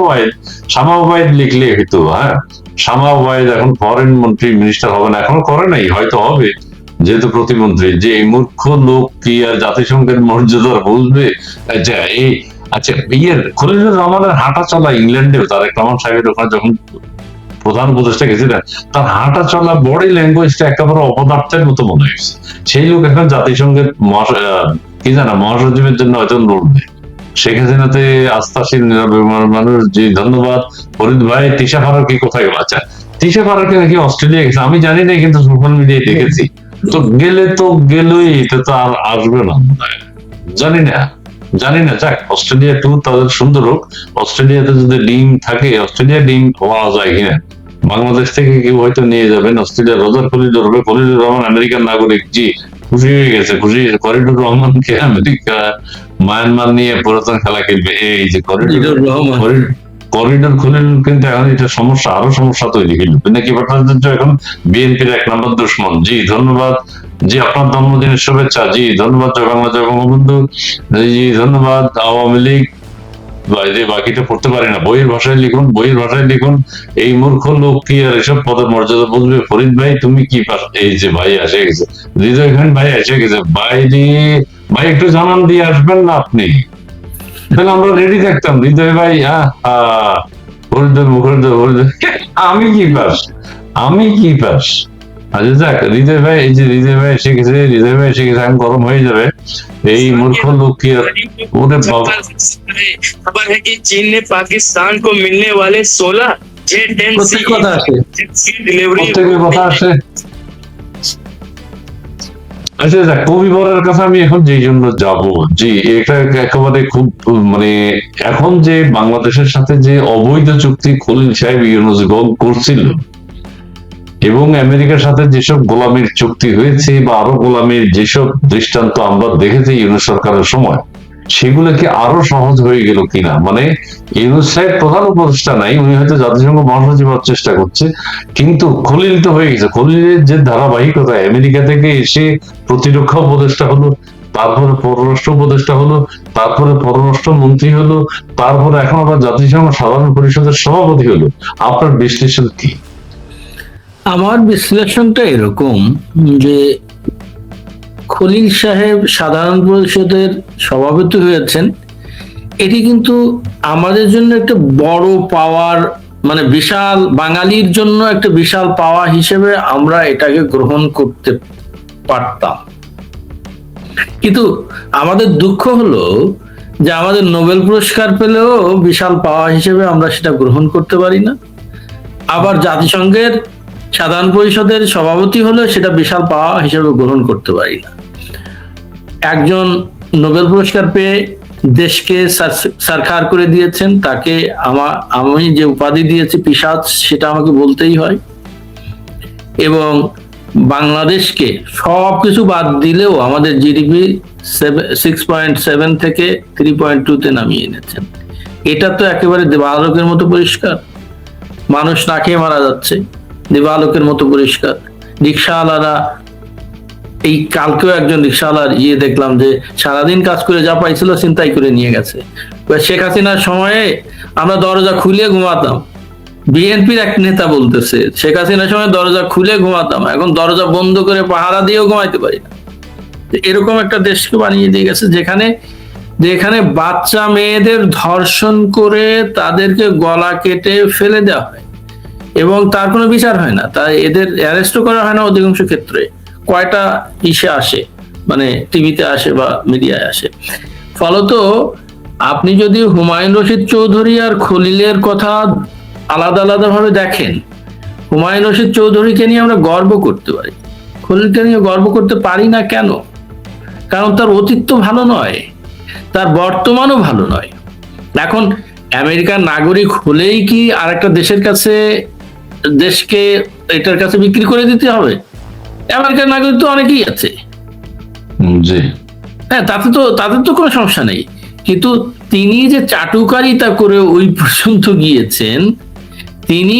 ওবায়দ লিখলে হইতো। হ্যাঁ, শামা ওবায়দ এখন ফরেন মন্ত্রী, মিনিস্টার হবে না, এখনো করে নাই, হয়তো হবে যেহেতু প্রতিমন্ত্রী। যে এই মূর্খ লোক কি আর জাতিসংঘের মর্যাদার বুঝবে? আচ্ছা খলিলুর রহমানের হাঁটা চলা ইংল্যান্ডেও, তারেক রহমান সাহেবের ওখানে যখন প্রধান উপদেষ্টা গেছিলেন, তার হাঁটা চলা বডি ল্যাঙ্গুয়েজটা একেবারে অপদার্থের মতো মনে হয়েছে। সেই লোক এখন জাতিসংঘের মহাসচিবের জন্য হয়তো লড়বে। শেখ হাসিনাতে আস্থাশীল মানুষ। জি ধন্যবাদ। ফরিদ ভাই, তিশা ফারুকী কোথায় গেল? আচ্ছা, তিশা ফারুকী নাকি অস্ট্রেলিয়া গেছে, আমি জানি না, কিন্তু সোশ্যাল মিডিয়ায় দেখেছি। তো গেলই, এটা তো আর আসবে না, জানি না। যাক, অস্ট্রেলিয়া ট্যুর তাদের সুন্দর হোক। অস্ট্রেলিয়াতে যদি ডিম থাকে, অস্ট্রেলিয়া ডিম পাওয়া যায় কিনা, বাংলাদেশ থেকে কেউ হয়তো নিয়ে যাবেন। অস্ট্রেলিয়া রোজার খলিলুর রহমান আমেরিকান নাগরিক। জি, খুশি হয়ে গেছে, খুশি। খলিলুর রহমানকে আমেরিকা মায়ানমার নিয়ে পুরাতন খেলা খেলবে। এই যে করিডোর খলিল, কিন্তু এখন এটা সমস্যা, আরো সমস্যা তৈরি হইল। নাকি ভট্টাচার্য এখন বিএনপির 1 নম্বর দুশ্মন। জি ধন্যবাদ। জি আপনার জন্মদিনের শুভেচ্ছা। জি ধন্যবাদ। জয় বাংলা, জয় বঙ্গবন্ধু। জি ধন্যবাদ। আওয়ামী লীগ বাকিটা পড়তে পারি না, বইয়ের ভাষায় লিখুন। এই মূর্খ লোক কি আর এসব পদের মর্যাদা বুঝবে? ফরিদ ভাই তুমি কি এই যে ভাই এসে গেছে, হৃদয় খান ভাই এসে গেছে। ভাই একটু জানান দিয়ে আসবেন না আপনি, তাহলে আমরা রেডি থাকতাম। হৃদয় ভাই, হরিদের। আমি কি পাস? আচ্ছা যাক, হৃদয় ভাই, এই যে হৃদয় ভাই এসে গেছে, হৃদয় ভাই এসে গেছে, এখন গরম হয়ে যাবে। এই মূর্খ লোক কি আর, ওরে বাবা, खबर है कि चीन ने पाकिस्तान को मिलने वाले 16 J-10C প্রত্যেক কথা আসে। डिलीवरी প্রত্যেকের কথা আসে। আচ্ছা যাক, কবিবরের কথা আমি এখন যেই জন্য যাব, জি এটা একেবারে খুব মানে এখন যে বাংলাদেশের সাথে যে অবৈধ চুক্তি খলিল সাহেব ইউনূস করছিল এবং আমেরিকার সাথে যেসব গোলামির চুক্তি হয়েছে বা আরো গোলামির যেসব দৃষ্টান্ত আমরা দেখেছি ইউনূস সরকারের সময়, সেগুলো কি আরো সহজ হয়ে গেল কিনা? মানে ইউনূস সাহেব প্রধান উপদেষ্টা নাই, উনি হয়তো জাতিসংঘ মহাসচিব হওয়ার চেষ্টা করছে, কিন্তু খলিল তো হয়ে গেছে। খলিলের যে ধারাবাহিকতা, আমেরিকা থেকে এসে প্রতিরক্ষা উপদেষ্টা হলো, তারপরে পররাষ্ট্র উপদেষ্টা হলো, তারপরে পররাষ্ট্র মন্ত্রী হলো, তারপরে এখন আবার জাতিসংঘ সাধারণ পরিষদের সভাপতি হলো। আপনার বিশ্লেষণ কি? আমার বিশ্লেষণটা এরকম যে খলিল সাহেব সাধারণ পরিষদের সভাপতি হয়েছেন, এটি কিন্তু আমাদের জন্য একটা বড় পাওয়ার, মানে বিশাল, বাঙালির জন্য একটা বিশাল পাওয়া হিসেবে আমরা এটাকে গ্রহণ করতে পারতাম। কিন্তু আমাদের দুঃখ হলো যে আমাদের নোবেল পুরস্কার পেলেও বিশাল পাওয়া হিসেবে আমরা সেটা গ্রহণ করতে পারি না। আবার জাতিসংঘের সাধারণ পরিষদের সভাপতি হলে সেটা বিশাল পাওয়া হিসেবে গ্রহণ করতে পারি না। একজন নোবেল পুরস্কার পেয়ে দেশকে সারখার করে দিয়েছেন, তাকে আমি যে উপাধি দিয়েছি পিশাচ, সেটা আমাকে বলতেই হয়। এবং বাংলাদেশকে সবকিছু বাদ দিলেও আমাদের জিডিপি 6.7 থেকে 3.2-তে নামিয়ে এনেছেন। এটা তো একেবারে দেবালোকের মতো পরিষ্কার। মানুষ না খেয়ে মারা যাচ্ছে, দেবালোকের মতো পরিষ্কার। রিক্সাওয়ালারা, এই কালকেও একজন রিক্সাওয়ালার দেখলাম যে সারাদিন কাজ করে যা পাইছিল ছিনতাই করে নিয়ে গেছে। শেখ হাসিনার সময়ে আমরা দরজা খুলে ঘুমাতাম, বিএনপির এক নেতা বলতেছে শেখ হাসিনার সময় দরজা খুলে ঘুমাতাম, এখন দরজা বন্ধ করে পাহারা দিয়েও ঘুমাইতে পারি না। এরকম একটা দেশকে বানিয়ে দিয়ে গেছে যেখানে বাচ্চা মেয়েদের ধর্ষণ করে তাদেরকে গলা কেটে ফেলে দেওয়া হয় এবং তার কোনো বিচার হয় না, তাই এদের অ্যারেস্টও করা হয় না অধিকাংশ ক্ষেত্রে। কয়টা ইসে আসে, মানে টিভিতে আসে বা মিডিয়ায় আসে। ফলত আপনি যদি হুমায়ুন রশিদ চৌধুরী আর খলিলের কথা আলাদা আলাদা ভাবে দেখেন, হুমায়ুন রশিদ চৌধুরীকে নিয়ে আমরা গর্ব করতে পারি, খলিলকে নিয়ে গর্ব করতে পারি না। কেন? কারণ তার অতীত তো ভালো নয়, তার বর্তমানও ভালো নয়। এখন আমেরিকার নাগরিক হলেই কি আরেকটা দেশের কাছে দেশকে এটার কাছে বিক্রি করে দিতে হবে? আমেরিকার নাগরিক তো অনেকেই আছে, জি হ্যাঁ, তাদের তো কোনো সমস্যা নেই। কিন্তু তিনি যে চাটুকারিতা করে ওই পর্যন্ত গিয়েছেন, তিনি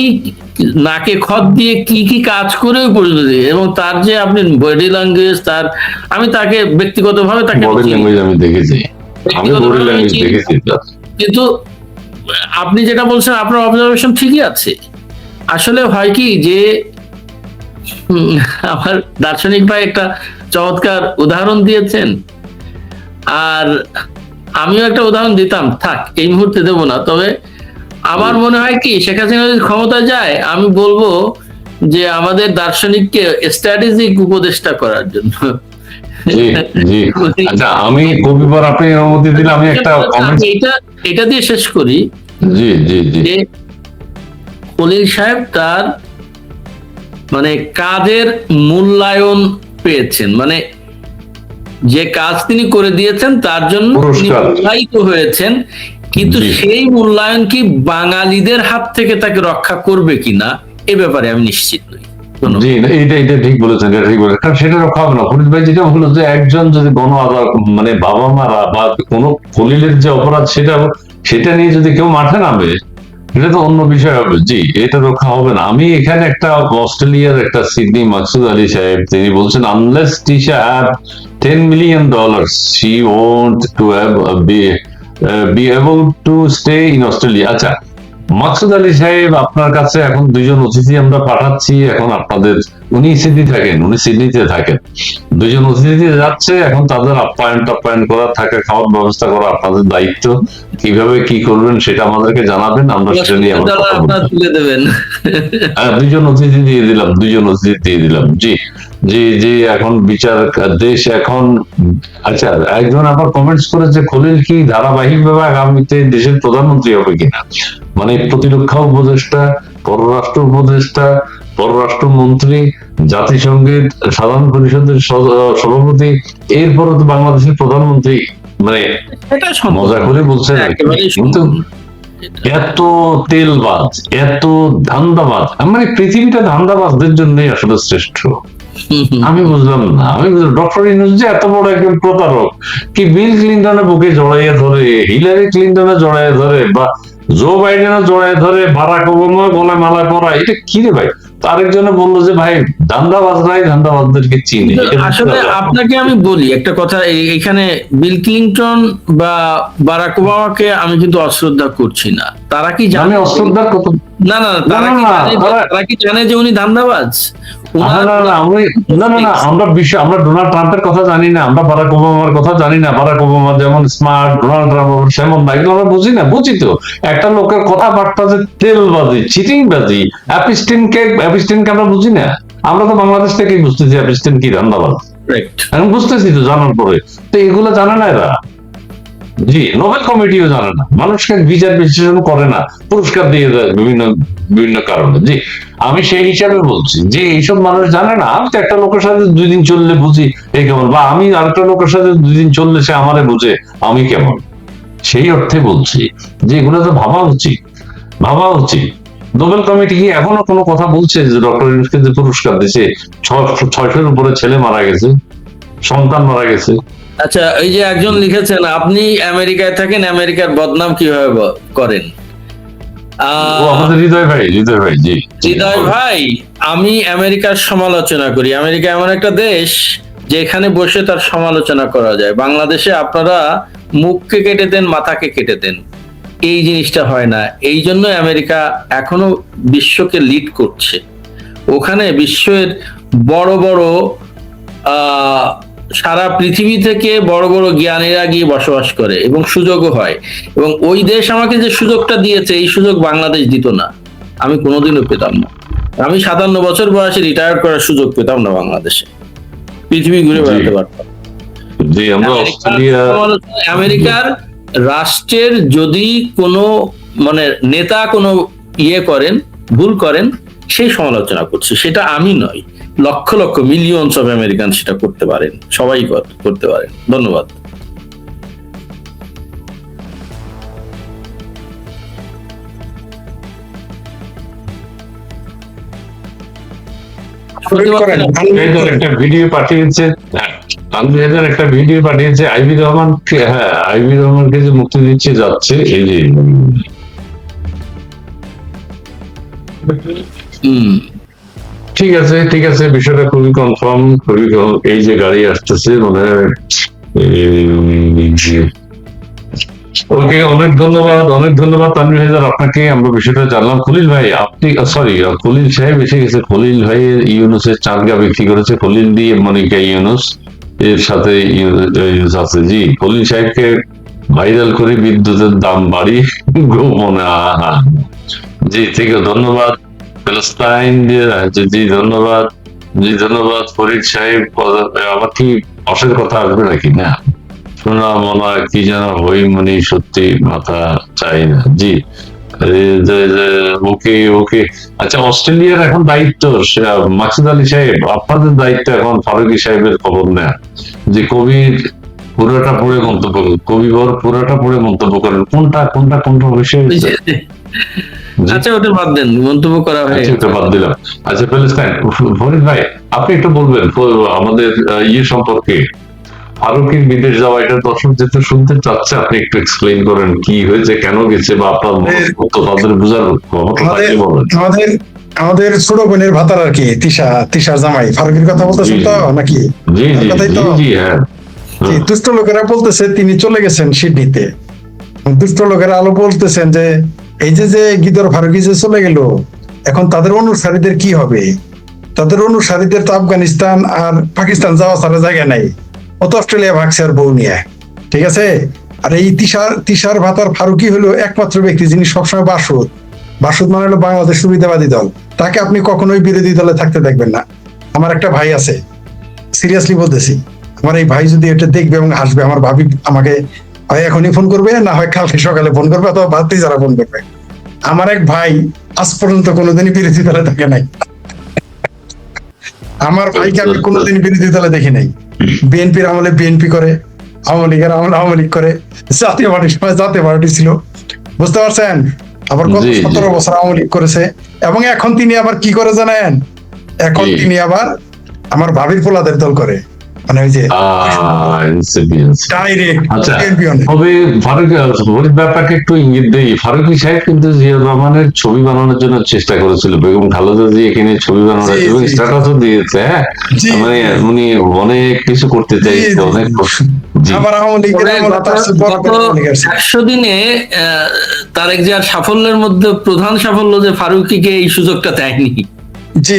নাকে খত দিয়ে কি কি কাজ করে ওই পর্যন্ত এবং তার যে আপনি বডি ল্যাঙ্গুয়েজ, আমি তাকে ব্যক্তিগতভাবে তাকে বডি ল্যাঙ্গুয়েজ আমি দেখেছি, আমি বডি ল্যাঙ্গুয়েজ দেখেছি। কিন্তু আপনি যেটা বলছেন, আপনার অবজারভেশন ঠিকই আছে। আসলে হয় কি যে আমার দার্শনিক ভাই একটা চমৎকার উদাহরণ দিয়েছেন, আর আমিও একটা উদাহরণ দিতাম, থাক এই মুহূর্তে দেবো না। তবে আমার মনে হয় কি, শেখ হাসিনা যদি ক্ষমতা যায়, আমি বলবো যে আমাদের দার্শনিককে স্ট্র্যাটেজিক উপদেষ্টা করার জন্য। জি জি, আচ্ছা আমি কবিবার, আপনি অনুমতি দিলে আমি একটা কমেন্ট এটা দিয়ে শেষ করি। জি জি জি, যে খলিল সাহেব তার মানে কাজের মূল্যায়ন পেয়েছেন, মানে যে কাজ তিনি করে দিয়েছেন তার জন্য তিনি মূল্যায়িত হয়েছেন। কিন্তু সেই মূল্যায়ন কি বাঙালিদের হাত থেকে তাকে রক্ষা করবে কিনা, এ ব্যাপারে আমি নিশ্চিত নই। জি এটা ঠিক বলেছেন, এটা ঠিক বলেছেন, কারণ সেটা রক্ষা হবে না। ফরিদ ভাই যেটা হলো যে একজন যদি গণ আদালত, মানে বাবা মারা বা কোনো খলিলের যে অপরাধ সেটা নিয়ে যদি কেউ মাঠে নামে, এটা তো অন্য বিষয় হবে। জি, এটা রক্ষা হবে না। আমি এখানে একটা অস্ট্রেলিয়ার একটা সিডনি মাকসুদ আলী সাহেব, তিনি বলছেন unless Tisha have $10 million she won't to have be able to stay in Australia। আচ্ছা, মাকসুদ আলী সাহেব, আপনার কাছে এখন দুইজন অতিথি আমরা পাঠাচ্ছি। এখন আপনাদের, উনি সিডনিতে থাকেন। দুইজন অতিথি যাচ্ছে, এখন তাদের আপ্যায়ন করা, থাকা খাওয়ার ব্যবস্থা করা আপনাদের দায়িত্ব। কিভাবে কি করবেন সেটা আমাদেরকে জানাবেন, আমরা সেটা নিয়ে আবার কথা আপনারা বলবো। তুলে দেবেন। হ্যাঁ, দুইজন অতিথি দিয়ে দিলাম। জি জি জি, এখন বিচার দেশ এখন। আচ্ছা, একজন আবার কমেন্টস করেছে, খলিল কি ধারাবাহিকভাবে আগামীতে দেশের প্রধানমন্ত্রী হবে কিনা? মানে প্রতিরক্ষা উপদেষ্টা, পররাষ্ট্র উপদেষ্টা, পররাষ্ট্রমন্ত্রী, জাতিসংঘের সাধারণ পরিষদের সভাপতি, এরপরে তো বাংলাদেশের প্রধানমন্ত্রী। মানে এটা সম্ভব। মজা করে বলছেন আর কি। একেবারেই কিন্তু সম্ভব। এত তেলবাজ, এত ধান্দাবাজ, মানে পৃথিবীটা ধান্দাবাজদের জন্যই আসলে শ্রেষ্ঠ। আমি বুঝলাম না, ডক্টর ইউনূস যে এত বড় একজন প্রতারক, কি বিল ক্লিনটনের বুকে জড়াইয়া ধরে, হিলারি ক্লিনটনে জড়াইয়া ধরে, বা জো বাইডেনও জড়াইয়া ধরে, বারাক ওবামা গলায় মালা পরা, এটা কি রে ভাই? তো আরেকজনে বললো যে ভাই, ধান্দাবাজরাই ধান্দাবাজদেরকে চিনে। এটা আসলে আপনাকে আমি বলি একটা কথা, এখানে বিল ক্লিনটন বা বারাক ওবামাকে আমি কিন্তু অশ্রদ্ধা করছি না। তারা কি আমি জানে? অশ্রদ্ধার কথা না না, তারা কি জানে যে উনি ধান্দাবাজ? আমরা ডোনাল্ড ট্রাম্পের কথা জানি না, আমরা বারাক ওবামার কথা জানি না। বারাক ওবামা যেমন স্মার্ট, ডোনাল্ড ট্রাম্প সেমন না, এগুলো আমরা বুঝি না। বুঝি তো একটা লোকের কথাবার্তা যে তেলবাজি, চিটিংবাজি, অ্যাপিস্টিনকে আমরা বুঝি না। আমরা তো বাংলাদেশ থেকেই বুঝতেছি অ্যাপিস্টিন কি, ধান্দাবাজ। Correct. এখন বুঝতেছি তো জানার পরে। তো এগুলো জানে না এরা। জি, নোবেল কমিটিও জানে না, মানুষকে বিচার বিশ্লেষণ করে না, পুরস্কার দিয়ে দেয় বিভিন্ন কারণে। জি, আমি সেই হিসাবে বলছি যে এইসব মানুষ জানে না। আমি তো একটা লোকের সাথে 2 দিন চললে বুঝি এই কেমন, বা আমি আরেকটা লোকের সাথে 2 দিন চললে সে আমারে বুঝে আমি কেমন। সেই অর্থে বলছি যে এগুলো তো ভাবা উচিত। নোবেল কমিটি কি এখনো কোনো কথা বলছে যে ডক্টর ইউনূসকে যে পুরস্কার দিছে, 600-র উপরে ছেলে মারা গেছে, সন্তান মারা গেছে। আচ্ছা, এই যে একজন লিখেছেন, আপনি আমেরিকায় থাকেন, আমেরিকার বদনাম কিভাবে করেন? ও আমাদের হৃদয় ভাই, জি। হৃদয় ভাই, আমি আমেরিকার সমালোচনা করি। আমেরিকা এমন একটা দেশ যেখানে বসে তার সমালোচনা করা যায়। বাংলাদেশে আপনারা মুখকে কেটে দেন, মাথাকে কেটে দেন, এই জিনিসটা হয় না। এই জন্য আমেরিকা এখনো বিশ্বকে লিড করছে। ওখানে বিশ্বের বড় বড় সারা পৃথিবী থেকে বড় বড় জ্ঞানীরা গিয়ে বসবাস করে এবং সুযোগও হয়। এবং ওই দেশ আমাকে যে সুযোগটা দিয়েছে, এই সুযোগ বাংলাদেশ দিত না, আমি কোনোদিনও পেতাম না। আমি 57 বছর বয়সে রিটায়ার করার সুযোগ পেতাম না বাংলাদেশে, পৃথিবী ঘুরে বেড়াতে পারতাম। জি, আমরা অস্ট্রেলিয়া, আমেরিকার রাষ্ট্রের যদি কোনো মানে নেতা কোনো করেন, ভুল করেন, সেই সমালোচনা করছে, সেটা আমি নয়, lakh lakh millions of American সেটা করতে পারেন, সবাই করতে পারেন। ধন্যবাদ। একটা ভিডিও পাঠিয়েছে, একটা ভিডিও পাঠিয়েছে আইবি রহমানকে। হ্যাঁ, আইবি রহমানকে যে মুক্তি দিচ্ছে যাচ্ছে, এই যে ঠিক আছে, বিষয়টা খুবই কনফার্ম, এই যে গাড়ি আসতেছে মানে। ওকে, অনেক ধন্যবাদ তানভীর হায়দার আপনাকে। আমরা বিষয়টা জানলাম। খলিল ভাই, আপনি খলিল সাহেব এসে গেছে। খলিল ভাই ইউনূসের চাঁদগা বিক্রি করেছে। খলিল দিয়ে মনিকা ইউনূস, এর সাথে ইউনূস আছে। জি, খলিল সাহেবকে ভাইরাল করে বিদ্যুতের দাম বাড়িয়ে গোপনে। জি, ঠিক আছে, ধন্যবাদ প্যালেস্টাইন। জি ধন্যবাদ ফরিদ সাহেব। আবার কি অসের কথা আসবে নাকি? না, শোনা মনা কি যেন হইমনি, সত্যি মাথা চাই না। জি, ওকে। আচ্ছা, অস্ট্রেলিয়ার এখন দায়িত্ব মাকসুদ আলী সাহেব, আপনাদের দায়িত্ব এখন ফারুকী সাহেবের খবর নেয়া, যে কবির পুরোটা পড়ে মন্তব্য করেন। কোনটা বিষয়? আচ্ছা, ওটা বাদ দেন, মন্তব্য করা হয়, ওটা বাদ দিলাম। আচ্ছা, প্যালেস্টাইন, ফরিদ ভাই, আপনি একটু বলবেন আমাদের সম্পর্কে, ফারুকের বিদেশ যাওয়া, এটা দর্শক যেহেতু শুনতে চাচ্ছে, আপনি একটু এক্সপ্লেইন করেন কি হয়েছে, কেন গেছে, বা আপনার তাদের বোঝার ক্ষমতা থাকলে বলেন। আমাদের ছোট বোনের ভাতার আর কি, তিশার জামাই ফারুকের কথা বলতেছেন তো নাকি? জি, হ্যাঁ। দুষ্ট লোকেরা বলতেছে তিনি চলে গেছেন সিডনিতে। দুষ্ট লোকেরা আলো বলতেছেন যে এই যে গিদর ফারুকি যে চলে গেল, এখন তাদের অনুসারীদের কি হবে? তাদের অনুসারীদের তো আফগানিস্তান আর পাকিস্তান যাওয়া ছাড়া জায়গা নাই, ও তো অস্ট্রেলিয়া ভাগছে আর বউ নিয়ে, ঠিক আছে? আর এই তিশার ভাতার ফারুকি হলো একমাত্র ব্যক্তি যিনি সবসময় বাসুদ মানে হলো বাংলাদেশ সুবিধাবাদী দল, তাকে আপনি কখনোই বিরোধী দলে থাকতে দেখবেন না। আমার একটা ভাই আছে, সিরিয়াসলি বলতেছি, আমার এই ভাই যদি এটা দেখবে এবং হাসবে, আমার ভাবি আমাকে হয় এখনই ফোন করবে, না হয় কালকে সকালে ফোন করবে, অথবা বাদতেই যারা ফোন করবে। আমার এক ভাই আজ পর্যন্ত কোনোদিনই বিরোধী দলে থাকে নাই। আমার ভাইকে আমি কোনোদিন বিরোধী দলে দেখি নাই। বিএনপির আমলে বিএনপি করে, আওয়ামী লীগের আমলে আওয়ামী লীগ করে, জাতীয় পার্টির সময় জাতীয় পার্টি ছিল, বুঝতে পারছেন? আবার কত 17 বছর আওয়ামী লীগ করেছে। এবং এখন তিনি আবার কি করে জানেন? এখন তিনি আবার আমার ভাবির পোলাদের দল করে, মানে ওই যে ডাইরেক্ট। আচ্ছা, তবে ফারুক ব্যাপারকে একটু ইঙ্গিত দেই। ফারুকী সাহেব কিন্তু জিয়াউর রহমানের ছবি বানানোর জন্য চেষ্টা করেছিল, বেগম খালেদা জিয়া এখানে ছবি বানানোর এবং স্ট্যাটাসও দিয়েছে। হ্যাঁ, মানে উনি অনেক কিছু করতে চাইছে, অনেক। আমার আওয়ামী লীগের আমলে তার চেয়ে বড় বড় অনেক আছে। 100 দিনে তারেক জিয়ার সাফল্যের মধ্যে প্রধান সাফল্য যে ফারুকীকে এই সুযোগটা দেয়নি। জি,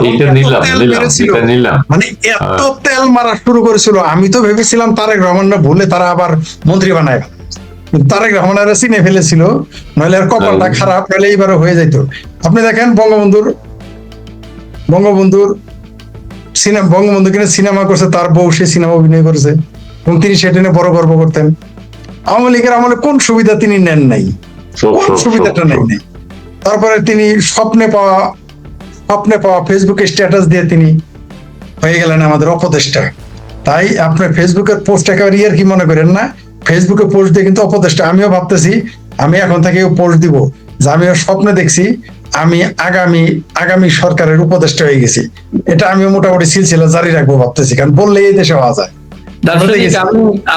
এটা নিলাম। মানে এত তেল মারা শুরু করেছিল, আমি তো ভেবেছিলাম তারেক রহমান ভুলে তারা আবার মন্ত্রী বানায়। তারেক রহমানের চিনে ফেলেছিল, নইলে আর কপালটা খারাপ, নইলে এইবারও হয়ে যাইতো। আপনি দেখেন বঙ্গবন্ধুর কিনে সিনেমা করছে, তার বউ সে সিনেমা অভিনয় করেছে এবং তিনি সেটা নিয়ে বড় গর্ব করতেন। আওয়ামী লীগের আমলে কোন সুবিধা তিনি নেন নাই, কোন সুবিধাটা নেন নাই। তারপরে তিনি স্বপ্নে পাওয়া ফেসবুকে স্ট্যাটাস দিয়ে তিনি হয়ে গেলেন আমাদের উপদেষ্টা। তাই আপনি ফেসবুকের পোস্ট একেবারে ইয়ার কি মনে করেন না, ফেসবুকে পোস্ট দিয়ে কিন্তু উপদেষ্টা। আমিও ভাবতেছি আমি এখন থেকে পোস্ট দিব যে আমিও স্বপ্নে দেখছি আমি আগামী সরকারের উপদেষ্টা হয়ে গেছি। এটা আমিও মোটামুটি সিলসিলা জারি রাখবো ভাবতেছি, কারণ বললে এই দেশে হওয়া যায়।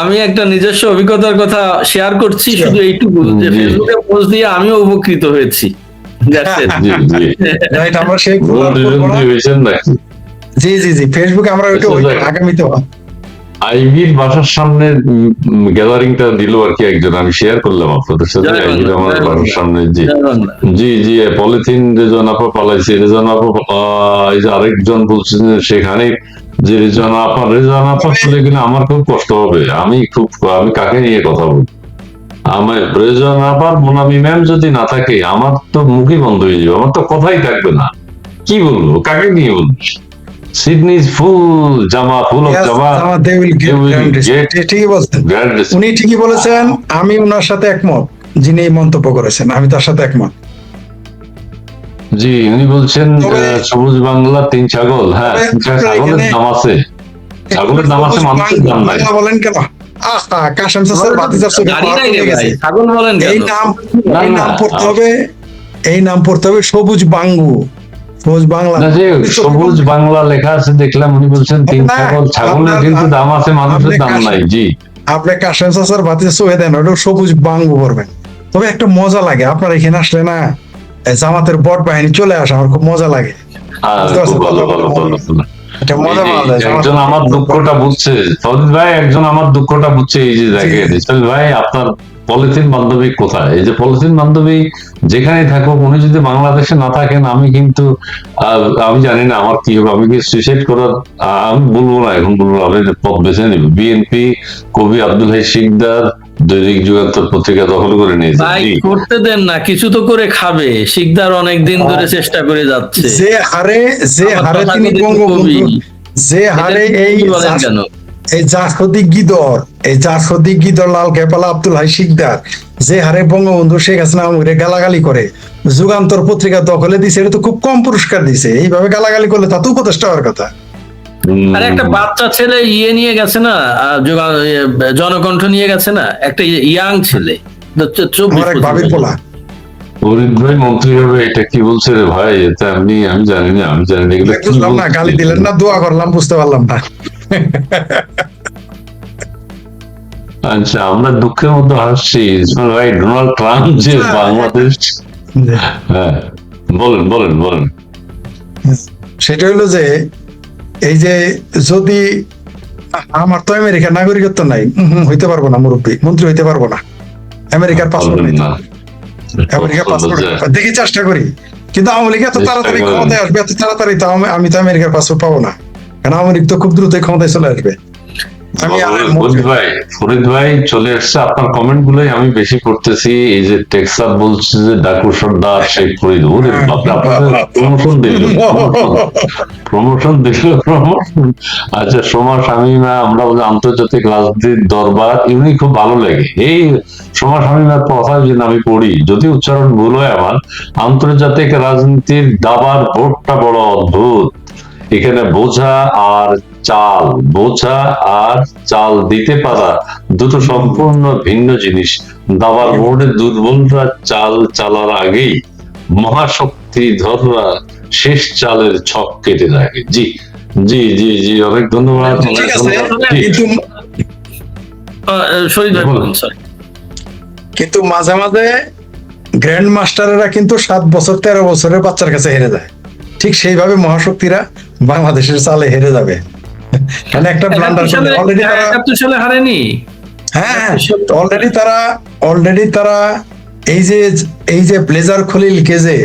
আমি একটা নিজস্ব অভিজ্ঞতার কথা শেয়ার করছি, শুধু এইটুকু যে ফেসবুকে পোস্ট দিয়ে আমিও উপকৃত হয়েছি। আমরা সেই জি ফেসবুকে আমরা আগামীতে আইবির বাসার সামনে গ্যাদারিংটা দিল আর কি একজন, আমি শেয়ার করলাম আপনাদের সাথে। আইবির আমার বাসার সামনে জি পলিথিন রেজন আপা পালাইছে, রেজন আপা এই যে আরেকজন বলছেন সেখানে যে রেজন আপা চলে গেলে আমার খুব কষ্ট হবে। আমি কাকে নিয়ে কথা বলবো? আমার রেজন আপার মোনামি ম্যাম যদি না থাকে আমার তো মুখই বন্ধ হয়ে যাবে, আমার তো কথাই থাকবে না। কি বলবো, কাকে নিয়ে বলবো? সিডনি ফুল অফ জামা। উনি ঠিকই বলেছেন, আমি ওনার সাথে একমত, যিনি এই মন্তব্য করেছেন, আমি তার সাথে একমত। জি, উনি বলছেন সবুজ বাংলা 3 ছাগল। হ্যাঁ, ছাগলের দাম আছে, ছাগলের দাম আছে, মানুষের দাম নাই। বলেন কেন? এই নাম পড়তে হবে সবুজ বাংলা। সবুজ বাংলা লেখা আছে দেখলাম, উনি বলছেন 3 ছাগল, ছাগলের কিন্তু দাম আছে, মানুষের দাম নাই। জি, আপনি কাশেম চাচার বাতিতে চোখে দেন, ওটা সবুজ বাংবু করবেন। তবে একটা মজা লাগে, আপনার এখানে আসলে না জামাতের বট বাহিনী চলে আসে, আমার খুব মজা লাগে। একজন আমার দুঃখটা বুঝছে, সজিদ ভাই একজন আমার দুঃখটা বুঝছে। এই যে দেখেন ইসমাইল ভাই, আপনার পলিথিন বান্ধবী কোথায়? এই যে পলিথিন বান্ধবী যেখানে থাকুক, উনি যদি বাংলাদেশে না থাকেন, আমি জানি না আমার কি হবে। আমি কি সুইসাইড করার, আমি বলবো না, এখন বলবো, আমি পথ বেছে নিব। বিএনপি কবি আব্দুল হাই শিকদার দৈনিক যুগান্তর পত্রিকা দখল করে নিয়েছে। করতে দেন না, কিছু তো করে খাবে। শিকদার অনেক দিন ধরে চেষ্টা করে যাচ্ছে। যে হারে তিনি বঙ্গবন্ধু, যে হারে এই জাসদি গিদর লাল কেপালা আব্দুল হাই শিকদার যে হারে বঙ্গবন্ধু শেখ হাসিনা গালাগালি করে যুগান্তর পত্রিকা দখলে দিছে, এটা তো খুব কম পুরস্কার দিছে। এইভাবে গালাগালি করলে তা তো উপদেষ্টা হওয়ার কথা। আর একটা বাচ্চা ছেলে নিয়ে গেছে না, জনকণ্ঠ নিয়ে গেছে না, একটা ইয়াং ছেলে, ভাবির পোলা। ফরিদ ভাই মন্ত্রী হবে, এটা কি বলছে রে ভাই? এটা আমি জানি না, বুঝলাম না, গালি দিলেন না, দোয়া করলাম, বুঝতে পারলাম না। আচ্ছা, আমরা দুঃখের মধ্যে হাসছি ভাই, ডোনাল্ড ট্রাম্প যে বাংলাদেশ। হ্যাঁ, বলেন। সেটা হলো যে এই যে যদি আমার তো আমেরিকার নাগরিকত্ব নাই, হইতে পারবো না, মন্ত্রী হইতে পারবো না। আমেরিকার পাসপোর্ট পারবেন নিতে না। হবে। আমেরিকার পাসপোর্ট দেখি চেষ্টা করি, কিন্তু আওয়ামী লীগ এত চেষ্টা তাড়াতাড়ি করেন। ক্ষমতায় আসবে, এত তাড়াতাড়ি তো আমি তো আমেরিকার পাসপোর্ট পাবো না, কারণ আওয়ামী লীগ তো খুব দ্রুতই ক্ষমতায় চলে আসবে। আমি ফরিদ ভাই চলে আসছে, আপনার কমেন্ট গুলোই আমি বেশি পড়তেছি। এই যে টেক্সাস বলছে যে ডাকু সর্দার শেখ ফরিদ, ওরে বাপরে, আপনাদের প্রমোশন দিল, প্রমোশন দিল, প্রমোশন। আচ্ছা, সোমা শামীমা, আমরা বলি আন্তর্জাতিক রাজনীতির দরবার, এমনি খুব ভালো লাগে এই সোমা শামীমার কথা যে আমি পড়ি, যদি উচ্চারণ ভুল হয় আমার, আন্তর্জাতিক রাজনীতির দাবার ভোটটা বড় অদ্ভুত। এখানে বোঝা আর চাল, বোঝা আর চাল দিতে পারা দুটো সম্পূর্ণ ভিন্ন জিনিস। দাবার বোর্ডে দুর্বলরা চাল চালার আগেই মহাশক্তিধররা শেষ চালের ছক কেটে রাখে। জি জি জি জি, অনেক ধন্যবাদ, ঠিক অনেক আছে, ধন্যবাদ। জি, কিন্তু শহীদ ভাই বলুন। বলুন, sorry। কিন্তু মাঝে মাঝে গ্র্যান্ড মাস্টাররা কিন্তু 7 বছর 13 বছরের বাচ্চার কাছে হেরে যায়, ঠিক সেইভাবে মহাশক্তিরা বাংলাদেশের চালে হেরে যাবে। মানে একটা ব্লান্ডার করলে অলরেডি তারা 71 সালে হারেনি। হ্যাঁ অলরেডি তারা এই যে ব্লেজার খলিলকে যে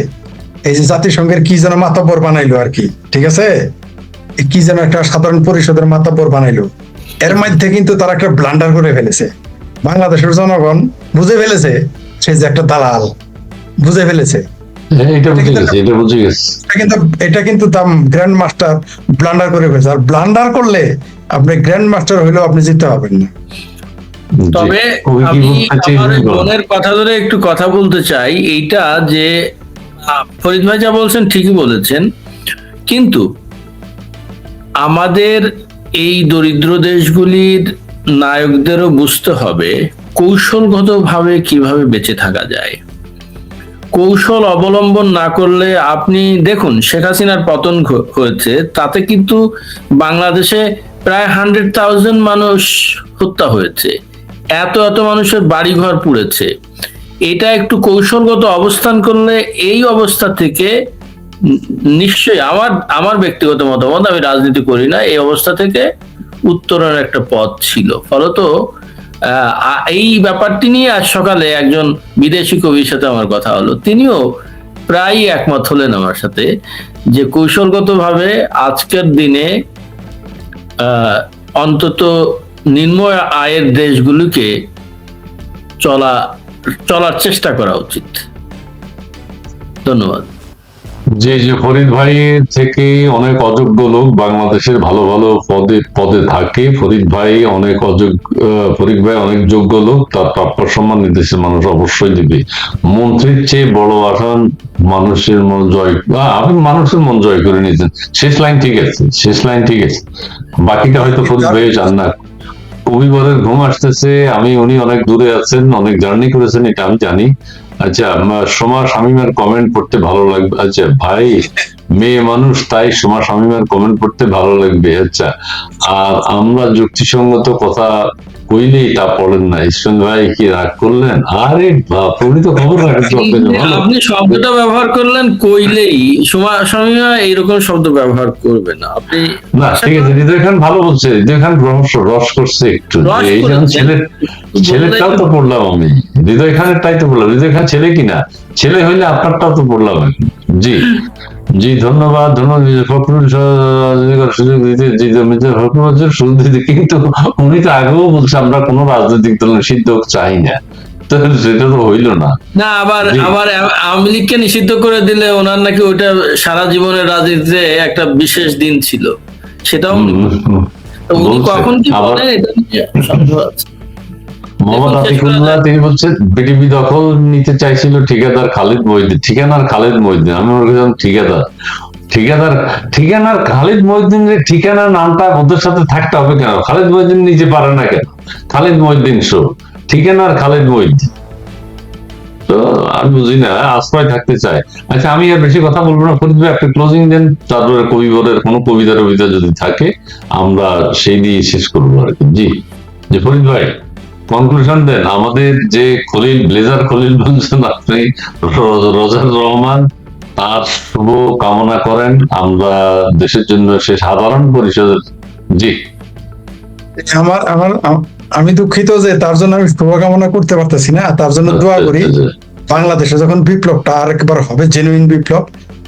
এই যে জাতিসংঘের কি যেন মাতব্বর বানাইলো আর কি, ঠিক আছে, কি যেন একটা সাধারণ পরিষদের মাতব্বর বানাইলো, এর মধ্যে কিন্তু তারা একটা ব্লান্ডার করে ফেলেছে। বাংলাদেশের জনগণ বুঝে ফেলেছে সে যে একটা দালাল, বুঝে ফেলেছে। হ্যাঁ, এটা বুঝে গেছে, এটা বুঝে গেছে। এটা কিন্তু গ্র্যান্ড মাস্টার ব্লান্ডার করে ফেলেছে, আর ব্লান্ডার করলে আপনি গ্র্যান্ড মাস্টার হইলেও আপনি জিততে পারবেন না। জি, তবে কবি কি আমি বলতে আমার চেয়েছেন বলুন। বোনের কথা ধরে একটু কথা বলতে চাই, এইটা যে ফরিদ ভাই যা বলছেন ঠিকই বলেছেন, কিন্তু আমাদের এই দরিদ্র দেশগুলির নায়কদেরও বুঝতে হবে কৌশলগতভাবে কিভাবে বেঁচে থাকা যায়। কৌশল অবলম্বন না করলে, আপনি দেখুন শেখ হাসিনার পতন হয়েছে, তাতে কিন্তু বাংলাদেশে প্রায় 100,000 মানুষ হত্যা হয়েছে, এত এত মানুষের বাড়িঘর পুড়েছে। এটা একটু কৌশলগত অবস্থান করলে এই অবস্থা থেকে নিশ্চয়ই, আমার ব্যক্তিগত মতামত, আমি রাজনীতি করি না, এই অবস্থা থেকে উত্তরণের একটা পথ ছিল। ফলত এই ব্যাপারটি নিয়ে আজ সকালে একজন বিদেশি কবির সাথে আমার কথা হলো, তিনিও প্রায় একমত হলেন আমার সাথে যে কৌশলগতভাবে আজকের দিনে অন্তত নিম্ন আয়ের দেশগুলোকে চলার চেষ্টা করা উচিত। ধন্যবাদ। যে যে ফরিদ ভাই থেকে অনেক অযোগ্য লোক বাংলাদেশের ভালো ভালো পদে থাকে। ফরিদ ভাই অনেক অনেক যোগ্য লোক, তার প্রাপ্য সম্মান দেশের মানুষ অবশ্যই দিবে। মন্ত্রীর চেয়ে বড় আসন মানুষের মন জয়, আপনি মানুষের মন জয় করে নিয়েছেন। শেষ লাইন ঠিক আছে, শেষ লাইন ঠিক আছে, বাকিটা হয়তো ফরিদ ভাই জান না। কবিবরের ঘুম আসতেছে, উনি অনেক দূরে আছেন, অনেক জার্নি করেছেন, এটা আমি জানি। আচ্ছা, সোমা শামীমের কমেন্ট পড়তে ভালো লাগবে। আচ্ছা ভাই, মেয়ে মানুষ তাই সোমা শামীমের কমেন্ট পড়তে ভালো লাগবে। আচ্ছা, আর আমরা যুক্তিসঙ্গত কথা কইলেই তা পড়েন না। ইসমাইল ভাই কি রাগ করলেন? আরে বাপ, উনি তো খবর রাখেন। আপনি শব্দটা ব্যবহার করলেন কইলেই, সময় এইরকম শব্দ ব্যবহার করবে না আপনি। না ঠিক আছে, হৃদয় খান ভালো বলছে, হৃদয় খান রস করছে একটু। রস এই যেমন করেছে। ছেলেটাও তো পড়লাম আমি, হৃদয় খানের তাই তো বললাম। হৃদয় খান ছেলে কিনা, ছেলে হইলে আপনারটাও তো পড়লাম এখন। জি জি, ধন্যবাদ ধন্যবাদ। ফখরুল সুযোগ দিতে, সুযোগ দিতে, কিন্তু উনি তো আগেও বলছে আমরা কোনো রাজনৈতিক দল নিষিদ্ধ চাই না, তো সেটা তো হইলো না। না, আবার জি। আওয়ামী লীগকে নিষিদ্ধ করে দিলে ওনার নাকি ওইটা সারা জীবনের রাজনীতিতে একটা বিশেষ দিন ছিল, সেটাও উনি তো উনি বলছে। কখন কি আবার বলেন এটা নিয়ে সন্দেহ আছে। মোহাম্মদ দেখুন, শেষ করা আতিকুল্লাহ যায়। তিনি বলছেন বিটিভি দখল নিতে চাইছিল ঠিকাদার খালিদ মহিউদ্দিন। ঠিকানার খালিদ মহিউদ্দিন, আমি মনে করছিলাম ঠিকানার খালিদ মহিউদ্দিন। ঠিকানার নামটা ওদের সাথে থাকতে হবে কেন? খালিদ মহিউদ্দিন নিজে পারে না কেন? খালিদ মহিউদ্দিন শো, ঠিকানার খালিদ মহিউদ্দিন। তো আমি বুঝি না, আশ্রয় থাকতে চায়। আচ্ছা, আমি আর বেশি কথা বলবো না। ফরিদ ভাই, একটা ক্লোজিং দেন, তারপরে কবিবরের কোনো কবিতা যদি থাকে আমরা সেই দিয়ে শেষ করবো আর কি। জি জি, ফরিদ ভাই কনক্লুশন দেন। আমাদের যে ব্লেজার খলিল বলছেন আপনি, রোজার রহমান, তার শুভ কামনা করেন। আমরা দেশের জন্য সে সাধারণ পরিষদের। জি, আমার আমার আমি দুঃখিত যে তার জন্য আমি শুভকামনা করতে পারতেছি না, তার জন্য দোয়া করি বাংলাদেশে যখন বিপ্লবটা আরেকবার হবে, জেনুইন বিপ্লব,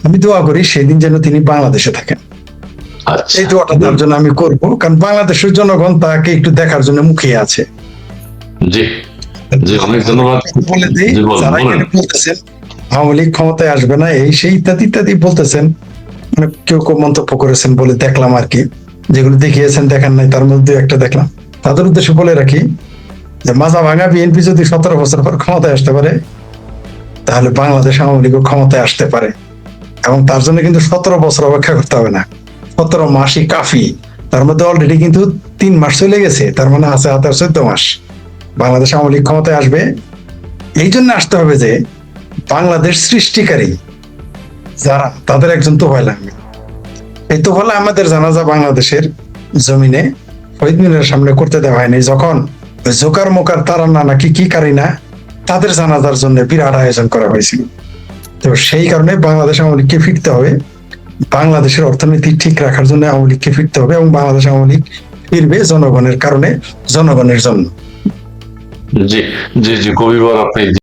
আমি দোয়া করি সেদিন যেন তিনি বাংলাদেশে থাকেন। আচ্ছা এই দোয়াটা তার জন্য আমি করব, কারণ বাংলাদেশের জনগণ তাকে একটু দেখার জন্য মুখিয়ে আছে। জি জি, অনেক ধন্যবাদ। বলে দিই, জি, বলেন, যারা বলেন। এখানে বলতেছেন আওয়ামী লীগ ক্ষমতায় আসবে না, এই সেই ইত্যাদি ইত্যাদি বলতেছেন, মানে কেউ কেউ মন্তব্য করেছেন বলে দেখলাম আর কি, যেগুলো দেখিয়েছেন দেখান নাই তার মধ্যে একটা দেখলাম। তাদের উদ্দেশ্যে বলে রাখি যে মাজা ভাঙা বিএনপি যদি 17 বছর পর ক্ষমতায় আসতে পারে, তাহলে বাংলাদেশ আওয়ামী লীগও ক্ষমতায় আসতে পারে। এবং তার জন্য কিন্তু 17 বছর অপেক্ষা করতে হবে না, 17 মাসই কাফি। তার মধ্যে অলরেডি কিন্তু 3 মাস চলে গেছে, তার মানে আছে হাতে 14 মাস। বাংলাদেশ আওয়ামী লীগ ক্ষমতায় আসবে, এই জন্য আসতে হবে যে বাংলাদেশ সৃষ্টিকারী যারা, তাদের একজন তোফায়েল আহমেদ। এই তোফায়েল আহমেদের জানাজা বাংলাদেশের জমিনে শহীদ মিনারের সামনে করতে দেওয়া হয়নি, যখন ওই জোকার মোকার তারান্না নাকি কি কারিনা, তাদের জানাজার জন্য বিরাট আয়োজন করা হয়েছিল। তো সেই কারণে বাংলাদেশ আওয়ামী লীগকে ফিরতে হবে, বাংলাদেশের অর্থনীতি ঠিক রাখার জন্য আওয়ামী লীগকে ফিরতে হবে, এবং বাংলাদেশ আওয়ামী লীগ ফিরবে জনগণের কারণে, জনগণের জন্য। জি জি জি, কবিবার আপনি